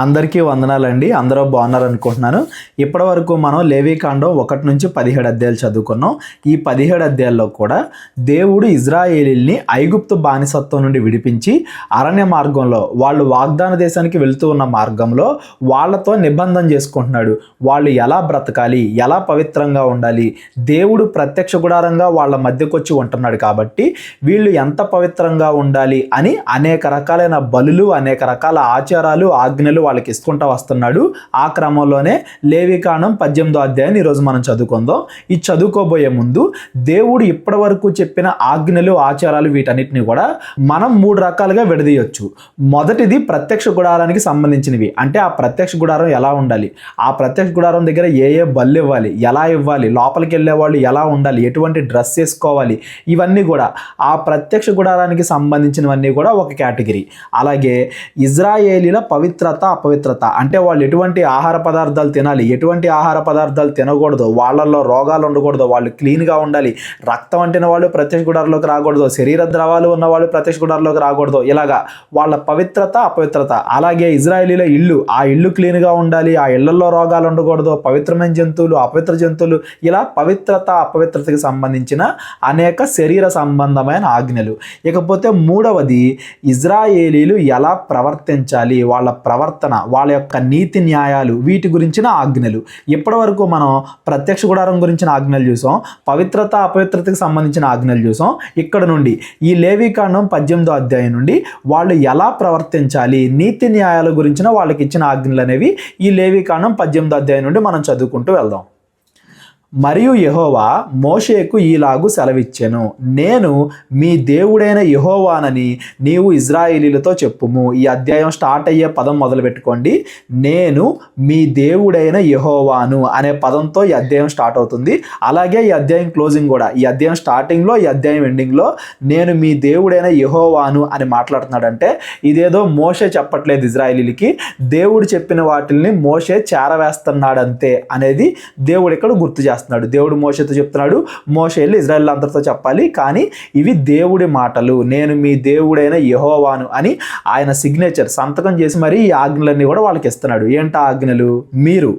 అందరికీ వందనాలండి. అందరూ బాగున్నారు అనుకుంటున్నాను. ఇప్పటి వరకు మనం లేవీకాండం 1 నుంచి 17 అధ్యాయాలు చదువుకున్నాం. ఈ 17 అధ్యాయాల్లో కూడా దేవుడు ఇజ్రాయేలీల్ని ఐగుప్తు బానిసత్వం నుండి విడిపించి అరణ్య మార్గంలో వాళ్ళు వాగ్దాన దేశానికి వెళ్తూ ఉన్న మార్గంలో వాళ్ళతో నిబంధన చేసుకుంటున్నాడు. వాళ్ళు ఎలా బ్రతకాలి, ఎలా పవిత్రంగా ఉండాలి, దేవుడు ప్రత్యక్ష గుడారంగా వాళ్ళ మధ్యకు వచ్చి ఉంటున్నాడు కాబట్టి వీళ్ళు ఎంత పవిత్రంగా ఉండాలి అని అనేక రకాలైన బలులు, అనేక రకాల ఆచారాలు, ఆజ్ఞలు వాళ్ళకి ఇస్తుంటా వస్తున్నాడు. ఆ క్రమంలోనే లేవీకాండం 18వ అధ్యాయాన్ని ఈరోజు మనం చదువుకుందాం. ఈ చదువుకోబోయే ముందు దేవుడు ఇప్పటి వరకు చెప్పిన ఆజ్ఞలు, ఆచారాలు వీటన్నిటిని కూడా మనం 3 రకాలుగా విడదీయొచ్చు. మొదటిది ప్రత్యక్ష గుడారానికి సంబంధించినవి. అంటే ఆ ప్రత్యక్ష గుడారం ఎలా ఉండాలి, ఆ ప్రత్యక్ష గుడారం దగ్గర ఏ బళ్ళు ఇవ్వాలి, ఎలా ఇవ్వాలి, లోపలికి వెళ్ళే వాళ్ళు ఎలా ఉండాలి, ఎటువంటి డ్రెస్ వేసుకోవాలి, ఇవన్నీ కూడా ఆ ప్రత్యక్ష గుడారానికి సంబంధించినవన్నీ కూడా ఒక కేటగిరీ. అలాగే ఇజ్రాయేలీల పవిత్రత, అపవిత్రత, అంటే వాళ్ళు ఎటువంటి ఆహార పదార్థాలు తినాలి, ఎటువంటి ఆహార పదార్థాలు తినకూడదు, వాళ్ళల్లో రోగాలు ఉండకూడదు, వాళ్ళు క్లీన్గా ఉండాలి, రక్తం అంటిన వాళ్ళు ప్రత్యక్ష గుడారంలోకి రాకూడదు, శరీర ద్రవాలు ఉన్నవాళ్ళు ప్రత్యక్ష గుడారంలోకి రాకూడదు, ఇలాగా వాళ్ళ పవిత్రత, అపవిత్రత. అలాగే ఇజ్రాయేలీల ఇల్లు, ఆ ఇల్లు క్లీన్గా ఉండాలి, ఆ ఇళ్లలో రోగాలు ఉండకూడదు, పవిత్రమైన జంతువులు, అపవిత్ర జంతువులు, ఇలా పవిత్రత, అపవిత్రతకి సంబంధించిన అనేక శరీర సంబంధమైన ఆజ్ఞలు. ఇకపోతే మూడవది ఇజ్రాయేలీలు ఎలా ప్రవర్తించాలి, వాళ్ళ ప్రవర్తన, వాళ్ళ యొక్క నీతి న్యాయాలు, వీటి గురించిన ఆజ్ఞలు. ఇప్పటి వరకు మనం ప్రత్యక్ష గుడారం గురించిన ఆజ్ఞలు చూసాం, పవిత్రత, అపవిత్రతకు సంబంధించిన ఆజ్ఞలు చూసాం. ఇక్కడ నుండి ఈ లేవీకాండం 18వ అధ్యాయం నుండి వాళ్ళు ఎలా ప్రవర్తించాలి, నీతి న్యాయాల గురించిన వాళ్ళకి ఇచ్చిన ఆజ్ఞలు అనేవి ఈ లేవీకాండం 18వ అధ్యాయం నుండి మనం చదువుకుంటూ వెళ్దాం. మరియు యెహోవా మోషేకు ఈలాగు సెలవిచ్చెను, నేను మీ దేవుడైన యెహోవానని నీవు ఇజ్రాయేలీలతో చెప్పుము. ఈ అధ్యాయం స్టార్ట్ అయ్యే పదం మొదలు పెట్టుకోండి. నేను మీ దేవుడైన యెహోవాను అనే పదంతో ఈ అధ్యాయం స్టార్ట్ అవుతుంది. అలాగే ఈ అధ్యాయం క్లోజింగ్ కూడా, ఈ అధ్యాయం స్టార్టింగ్లో, ఈ అధ్యాయం ఎండింగ్లో నేను మీ దేవుడైన యెహోవాను అని మాట్లాడుతున్నాడంటే ఇదేదో మోషే చెప్పట్లేదు ఇజ్రాయేలీలకి, దేవుడు చెప్పిన వాటిల్ని మోషే చేరవేస్తున్నాడంతే అనేది దేవుడు ఇక్కడ గుర్తు చేస్తున్నాడు. దేవుడు మోషేతో చెప్తున్నాడు, మోషే వెళ్ళి ఇజ్రాయేల్ అందరితో చెప్పాలి, కానీ ఇవి దేవుడి మాటలు, నేను మీ దేవుడైన యెహోవాను అని ఆయన సిగ్నేచర్ సంతకం చేసి మరి ఈ ఆజ్ఞలన్నీ కూడా వాళ్ళకి ఇస్తున్నాడు. ఏంటా ఆజ్ఞలు? మీరు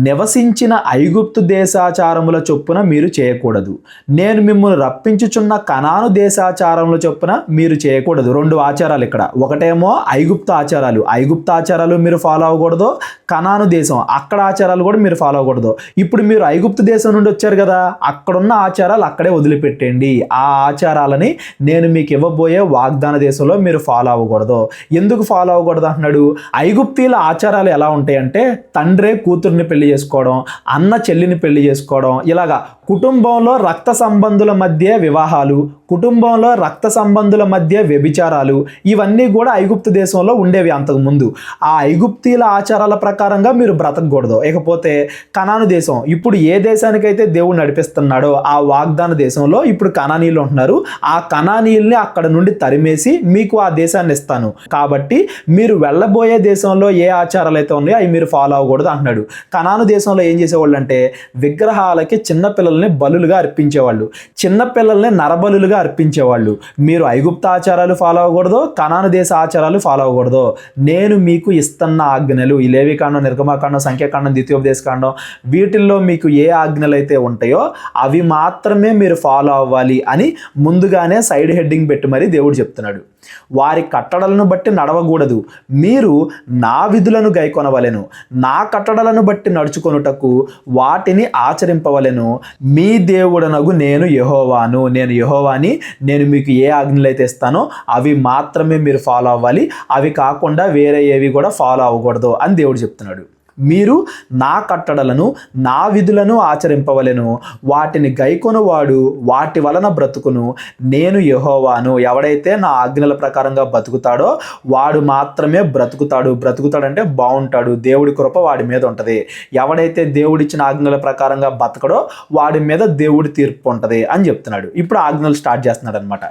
నివసించిన ఐగుప్తు దేశాచారముల చొప్పున మీరు చేయకూడదు, నేను మిమ్మల్ని రప్పించుచున్న కనాను దేశాచారముల చొప్పున మీరు చేయకూడదు. 2 ఆచారాలు ఇక్కడ. ఒకటేమో ఐగుప్తు ఆచారాలు, ఐగుప్తు ఆచారాలు మీరు ఫాలో అవ్వకూడదు. కనాను దేశం, అక్కడ ఆచారాలు కూడా మీరు ఫాలో అవ్వకూడదు. ఇప్పుడు మీరు ఐగుప్తు దేశం నుండి వచ్చారు కదా, అక్కడున్న ఆచారాలు అక్కడే వదిలిపెట్టండి. ఆ ఆచారాలని నేను మీకు ఇవ్వబోయే వాగ్దాన దేశంలో మీరు ఫాలో అవ్వకూడదు. ఎందుకు ఫాలో అవ్వకూడదు అంటున్నాడు? ఐగుప్తీల ఆచారాలు ఎలా ఉంటాయంటే తండ్రే కూతుర్ని పెళ్లి చేసుకోవడం, అన్న చెల్లిని పెళ్లి చేసుకోవడం, ఇలాగా కుటుంబంలో రక్త సంబంధుల మధ్య వివాహాలు, కుటుంబంలో రక్త సంబంధుల మధ్య వ్యభిచారాలు, ఇవన్నీ కూడా ఐగుప్తు దేశంలో ఉండేవి అంతకుముందు. ఆ ఐగుప్తీల ఆచారాల ప్రకారంగా మీరు బ్రతకూడదు. ఇకపోతే కనాను దేశం, ఇప్పుడు ఏ దేశానికైతే దేవుడు నడిపిస్తున్నాడో ఆ వాగ్దాన దేశంలో ఇప్పుడు కనానీయులు ఉంటున్నారు. ఆ కనానీయుల్ని అక్కడ నుండి తరిమేసి మీకు ఆ దేశాన్ని ఇస్తాను, కాబట్టి మీరు వెళ్ళబోయే దేశంలో ఏ ఆచారాలు అయితే ఉన్నాయో అవి మీరు ఫాలో అవ్వకూడదు అంటున్నాడు. కనాను దేశంలో ఏం చేసేవాళ్ళు అంటే విగ్రహాలకి చిన్నపిల్లల్ని బలులుగా అర్పించేవాళ్ళు, చిన్నపిల్లల్ని నరబలులుగా అర్పించేవాళ్ళు. మీరు ఐగుప్తు ఆచారాలు ఫాలో అవ్వకూడదు, కనాను దేశ ఆచారాలు ఫాలో అవ్వకూడదు. నేను మీకు ఇస్తున్న ఆజ్ఞలు, ఈ లేవీకాండం, నిర్గమాకాండం, సంఖ్యాకాండం, ద్వితీయోపదేశకాండం, వీటిల్లో మీకు ఏ ఆజ్ఞలు అయితే ఉంటాయో అవి మాత్రమే మీరు ఫాలో అవ్వాలి అని ముందుగానే సైడ్ హెడ్డింగ్ పెట్టి మరీ దేవుడు చెప్తున్నాడు. వారి కట్టడలను బట్టి నడవకూడదు, మీరు నా విధులను గైకొనవలెను, నా కట్టడలను బట్టి నడుచుకొనుటకు వాటిని ఆచరింపవలెను. మీ దేవుడనగు నేను యెహోవాను, నేను యెహోవాని, నేను మీకు ఏ ఆజ్ఞలు అయితే ఇస్తానో అవి మాత్రమే మీరు ఫాలో అవ్వాలి, అవి కాకుండా వేరే ఏవి కూడా ఫాలో అవ్వకూడదు అని దేవుడు చెప్తున్నాడు. మీరు నా కట్టడలను, నా విధులను ఆచరింపవలెను, వాటిని గైకొనువాడు వాటి వలన బ్రతుకును, నేను యెహోవాను. ఎవడైతే నా ఆజ్ఞల ప్రకారంగా బ్రతుకుతాడో వాడు మాత్రమే బ్రతుకుతాడంటే బాగుంటాడు, దేవుడి కృప వాడి మీద ఉంటుంది. ఎవడైతే దేవుడిచ్చిన ఆజ్ఞల ప్రకారంగా బతకడో వాడి మీద దేవుడి తీర్పు ఉంటుంది అని చెప్తున్నాడు. ఇప్పుడు ఆజ్ఞలు స్టార్ట్ చేస్తున్నాడు అనమాట.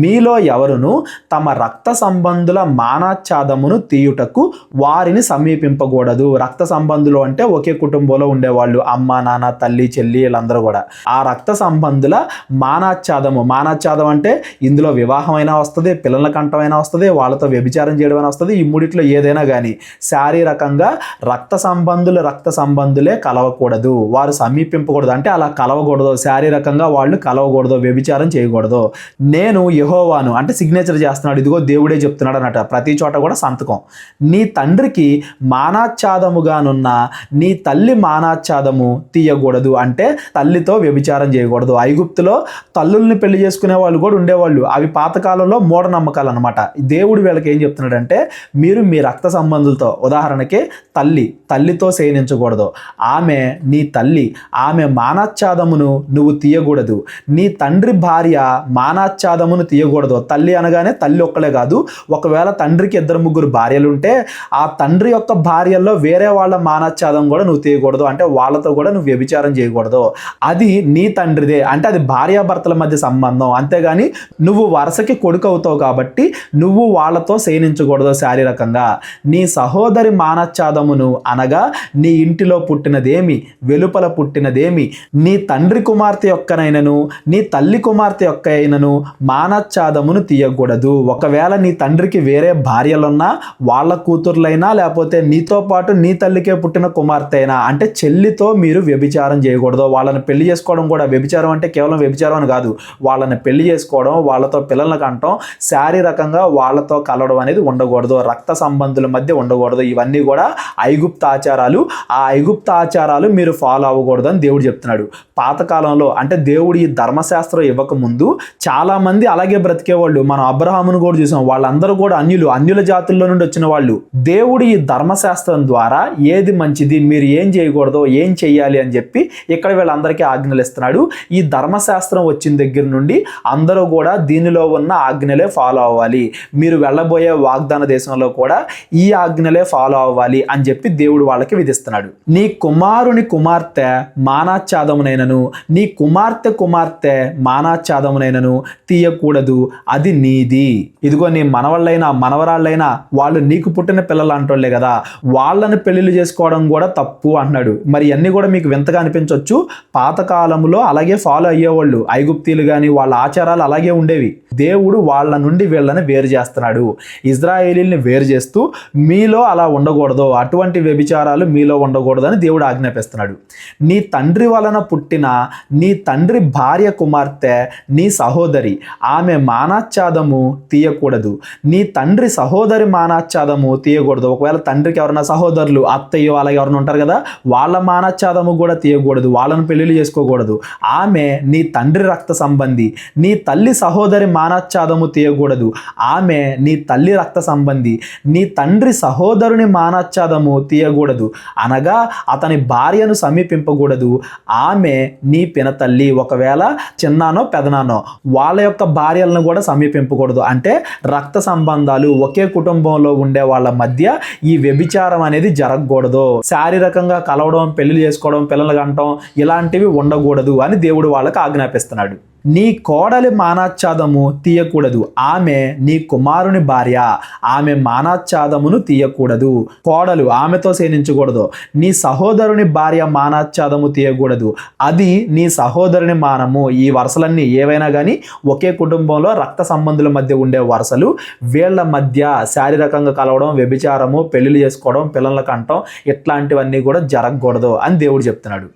మీలో ఎవరును తమ రక్త సంబంధుల మానాచ్ఛాదమును తీయుటకు వారిని సమీపింపకూడదు. రక్త సంబంధులు అంటే ఒకే కుటుంబంలో ఉండేవాళ్ళు, అమ్మ నాన్న తల్లి చెల్లి వీళ్ళందరూ కూడా. ఆ రక్త సంబంధుల మానాచ్ఛాదం అంటే ఇందులో వివాహమైనా వస్తుంది, పిల్లల కంఠమైనా వస్తుంది, వాళ్ళతో వ్యభిచారం చేయడం అయినా వస్తుంది. ఈ మూడిట్లో ఏదైనా కానీ శారీరకంగా రక్త సంబంధులే కలవకూడదు, వారు సమీపింపకూడదు. అంటే అలా కలవకూడదు, శారీరకంగా వాళ్ళు కలవకూడదు, వ్యభిచారం చేయకూడదు. నేను యెహోవాను అంటే సిగ్నేచర్ చేస్తున్నాడు, ఇదిగో దేవుడే చెప్తున్నాడు అన్నట్టు. ప్రతి చోట కూడా సంతకం. నీ తండ్రికి మానాచ్ఛాదముగానున్న నీ తల్లి మానాచ్ఛాదము తీయకూడదు, అంటే తల్లితో వ్యభిచారం చేయకూడదు. ఐగుప్తులో తల్లుల్ని పెళ్లి చేసుకునే వాళ్ళు కూడా ఉండేవాళ్ళు. అవి పాతకాలంలో మూఢనమ్మకాలు అనమాట. దేవుడు వీళ్ళకి ఏం చెప్తున్నాడంటే, మీరు మీ రక్త సంబంధులతో, ఉదాహరణకి తల్లితో శయనించకూడదు, ఆమె నీ తల్లి, ఆమె మానాచ్ఛాదమును నువ్వు తీయకూడదు. నీ తండ్రి భార్య మానాచ్ఛాదమును తీయకూడదు. తల్లి అనగానే తల్లి ఒక్కలే కాదు, ఒకవేళ తండ్రికి 2-3 భార్యలు ఉంటే ఆ తండ్రి యొక్క భార్యల్లో వేరే వాళ్ళ మానాచ్ఛాదం కూడా నువ్వు తీయకూడదు, అంటే వాళ్ళతో కూడా నువ్వు వ్యభిచారం చేయకూడదు. అది నీ తండ్రిదే, అంటే అది భార్యాభర్తల మధ్య సంబంధం. అంతేగాని నువ్వు వరుసకి కొడుకు అవుతావు కాబట్టి నువ్వు వాళ్ళతో శయనించకూడదు శారీరకంగా. నీ సహోదరి మానాచ్ఛాదమును అనగా నీ ఇంటిలో పుట్టినదేమి, వెలుపల పుట్టినదేమి, నీ తండ్రి కుమార్తె యొక్కనైనను నీ తల్లి కుమార్తె యొక్క అయినను మానాచ్ఛాదమును తీయకూడదు. ఒకవేళ నీ తండ్రికి వేరే భార్యలున్నా, వాళ్ళ కూతుర్లైనా, లేకపోతే నీతో పాటు నీ తల్లికే పుట్టిన కుమార్తె అయినా, అంటే చెల్లితో మీరు వ్యభిచారం చేయకూడదు. వాళ్ళని పెళ్లి చేసుకోవడం కూడా, వ్యభిచారం అంటే కేవలం వ్యభిచారం అని కాదు, వాళ్ళని పెళ్లి చేసుకోవడం, వాళ్ళతో పిల్లలను కంటం, శారీరకంగా వాళ్ళతో కలవడం అనేది ఉండకూడదు, రక్త సంబంధుల మధ్య ఉండకూడదు. ఇవన్నీ కూడా ఐగుప్త ఆచారాలు. ఆ ఐగుప్త ఆచారాలు మీరు ఫాలో అవ్వకూడదు అని దేవుడు చెప్తున్నాడు. పాతకాలంలో అంటే దేవుడు ఈ ధర్మశాస్త్రం ఇవ్వకముందు చాలా మంది అలాగే బ్రతికేవాళ్ళు. మనం అబ్రహామును కూడా చూసాం, వాళ్ళందరూ కూడా అన్యుల జాతుల్లో నుండి వచ్చిన వాళ్ళు. దేవుడు ఈ ధర్మశాస్త్రం ద్వారా ఏది మంచిది, మీరు ఏం చేయకూడదు, ఏం చెయ్యాలి అని చెప్పి ఇక్కడ వీళ్ళందరికీ ఆజ్ఞలు ఇస్తున్నాడు. ఈ ధర్మశాస్త్రం వచ్చిన దగ్గర నుండి అందరూ కూడా దీనిలో ఉన్న ఆజ్ఞలే ఫాలో అవ్వాలి, మీరు వెళ్ళబోయే వాగ్దాన దేశంలో కూడా ఈ ఆజ్ఞలే ఫాలో అవ్వాలి అని చెప్పి దేవుడు వాళ్ళకి విధిస్తున్నాడు. నీ కుమారుని కుమార్తె మానాచ్ఛాదమునైనను నీ కుమార్తె మానాచ్ఛాదమునైనను తీయకూడదు, అది నీది. ఇదిగో నీ మనవళ్ళైనా మనవరాళ్ళైనా వాళ్ళు నీకు పుట్టిన పిల్లలు అంటోళ్లే కదా, వాళ్ళని పెళ్లిళ్ళు చేసుకోవడం కూడా తప్పు అన్నాడు. మరి ఇవన్నీ కూడా మీకు వింతగా అనిపించవచ్చు, పాతకాలంలో అలాగే ఫాలో అయ్యేవాళ్ళు. ఐగుప్తీలు కానీ వాళ్ళ ఆచారాలు అలాగే ఉండేవి. దేవుడు వాళ్ళ నుండి వీళ్ళని వేరు చేస్తున్నాడు, ఇజ్రాయేలీల్ని వేరు చేస్తూ మీలో అలా ఉండకూడదు, అటువంటి వ్యభిచారాలు మీలో ఉండకూడదు అని దేవుడు ఆజ్ఞాపిస్తున్నాడు. నీ తండ్రి వలన పుట్టిన నీ తండ్రి భార్య కుమార్తె నీ సహోదరి, ఆమె మానాచ్ఛాదము తీయకూడదు. నీ తండ్రి సహోదరి మానాచ్ఛాదము తీయకూడదు. ఒకవేళ తండ్రికి ఎవరైనా సహోదరులు, అత్తయ్య అలాగే ఎవరైనా ఉంటారు కదా, వాళ్ళ మానాచ్ఛాదము కూడా తీయకూడదు, వాళ్ళను పెళ్లిళ్ళు చేసుకోకూడదు. ఆమె నీ తండ్రి రక్త సంబంధి. నీ తల్లి సహోదరి మానాచ్ఛాదము తీయకూడదు, ఆమె నీ తల్లి రక్త సంబంధి. నీ తండ్రి సహోదరుని మానాచ్ఛాదము తీయకూడదు, అనగా అతని భార్యను సమీపింపకూడదు, ఆమె నీ పినతల్లి. ఒకవేళ చిన్నానో పెదనానో వాళ్ళ యొక్క భార్యలను కూడా సమీపింపకూడదు. అంటే రక్త సంబంధాలు, ఒకే కుటుంబంలో ఉండే వాళ్ళ మధ్య ఈ వ్యభిచారం అనేది జరగకూడదు. శారీరకంగా కలవడం, పెళ్లి చేసుకోవడం, పిల్లలు కంటం ఇలాంటివి ఉండకూడదు అని దేవుడు వాళ్ళకి ఆజ్ఞాపిస్తున్నాడు. నీ కోడలి మానాచ్ఛాదము తీయకూడదు, ఆమె నీ కుమారుని భార్య, ఆమె మానాచ్ఛాదమును తీయకూడదు. కోడలు ఆమెతో శయనించకూడదు. నీ సహోదరుని భార్య మానాచ్ఛాదము తీయకూడదు, అది నీ సహోదరుని మానము. ఈ వరుసలన్నీ ఏవైనా కానీ ఒకే కుటుంబంలో రక్త సంబంధుల మధ్య ఉండే వరుసలు, వీళ్ళ మధ్య శారీరకంగా కలవడం, వ్యభిచారము, పెళ్లిళ్ళు చేసుకోవడం, పిల్లల కంటం ఇట్లాంటివన్నీ కూడా జరగకూడదు అని దేవుడు చెప్తున్నాడు.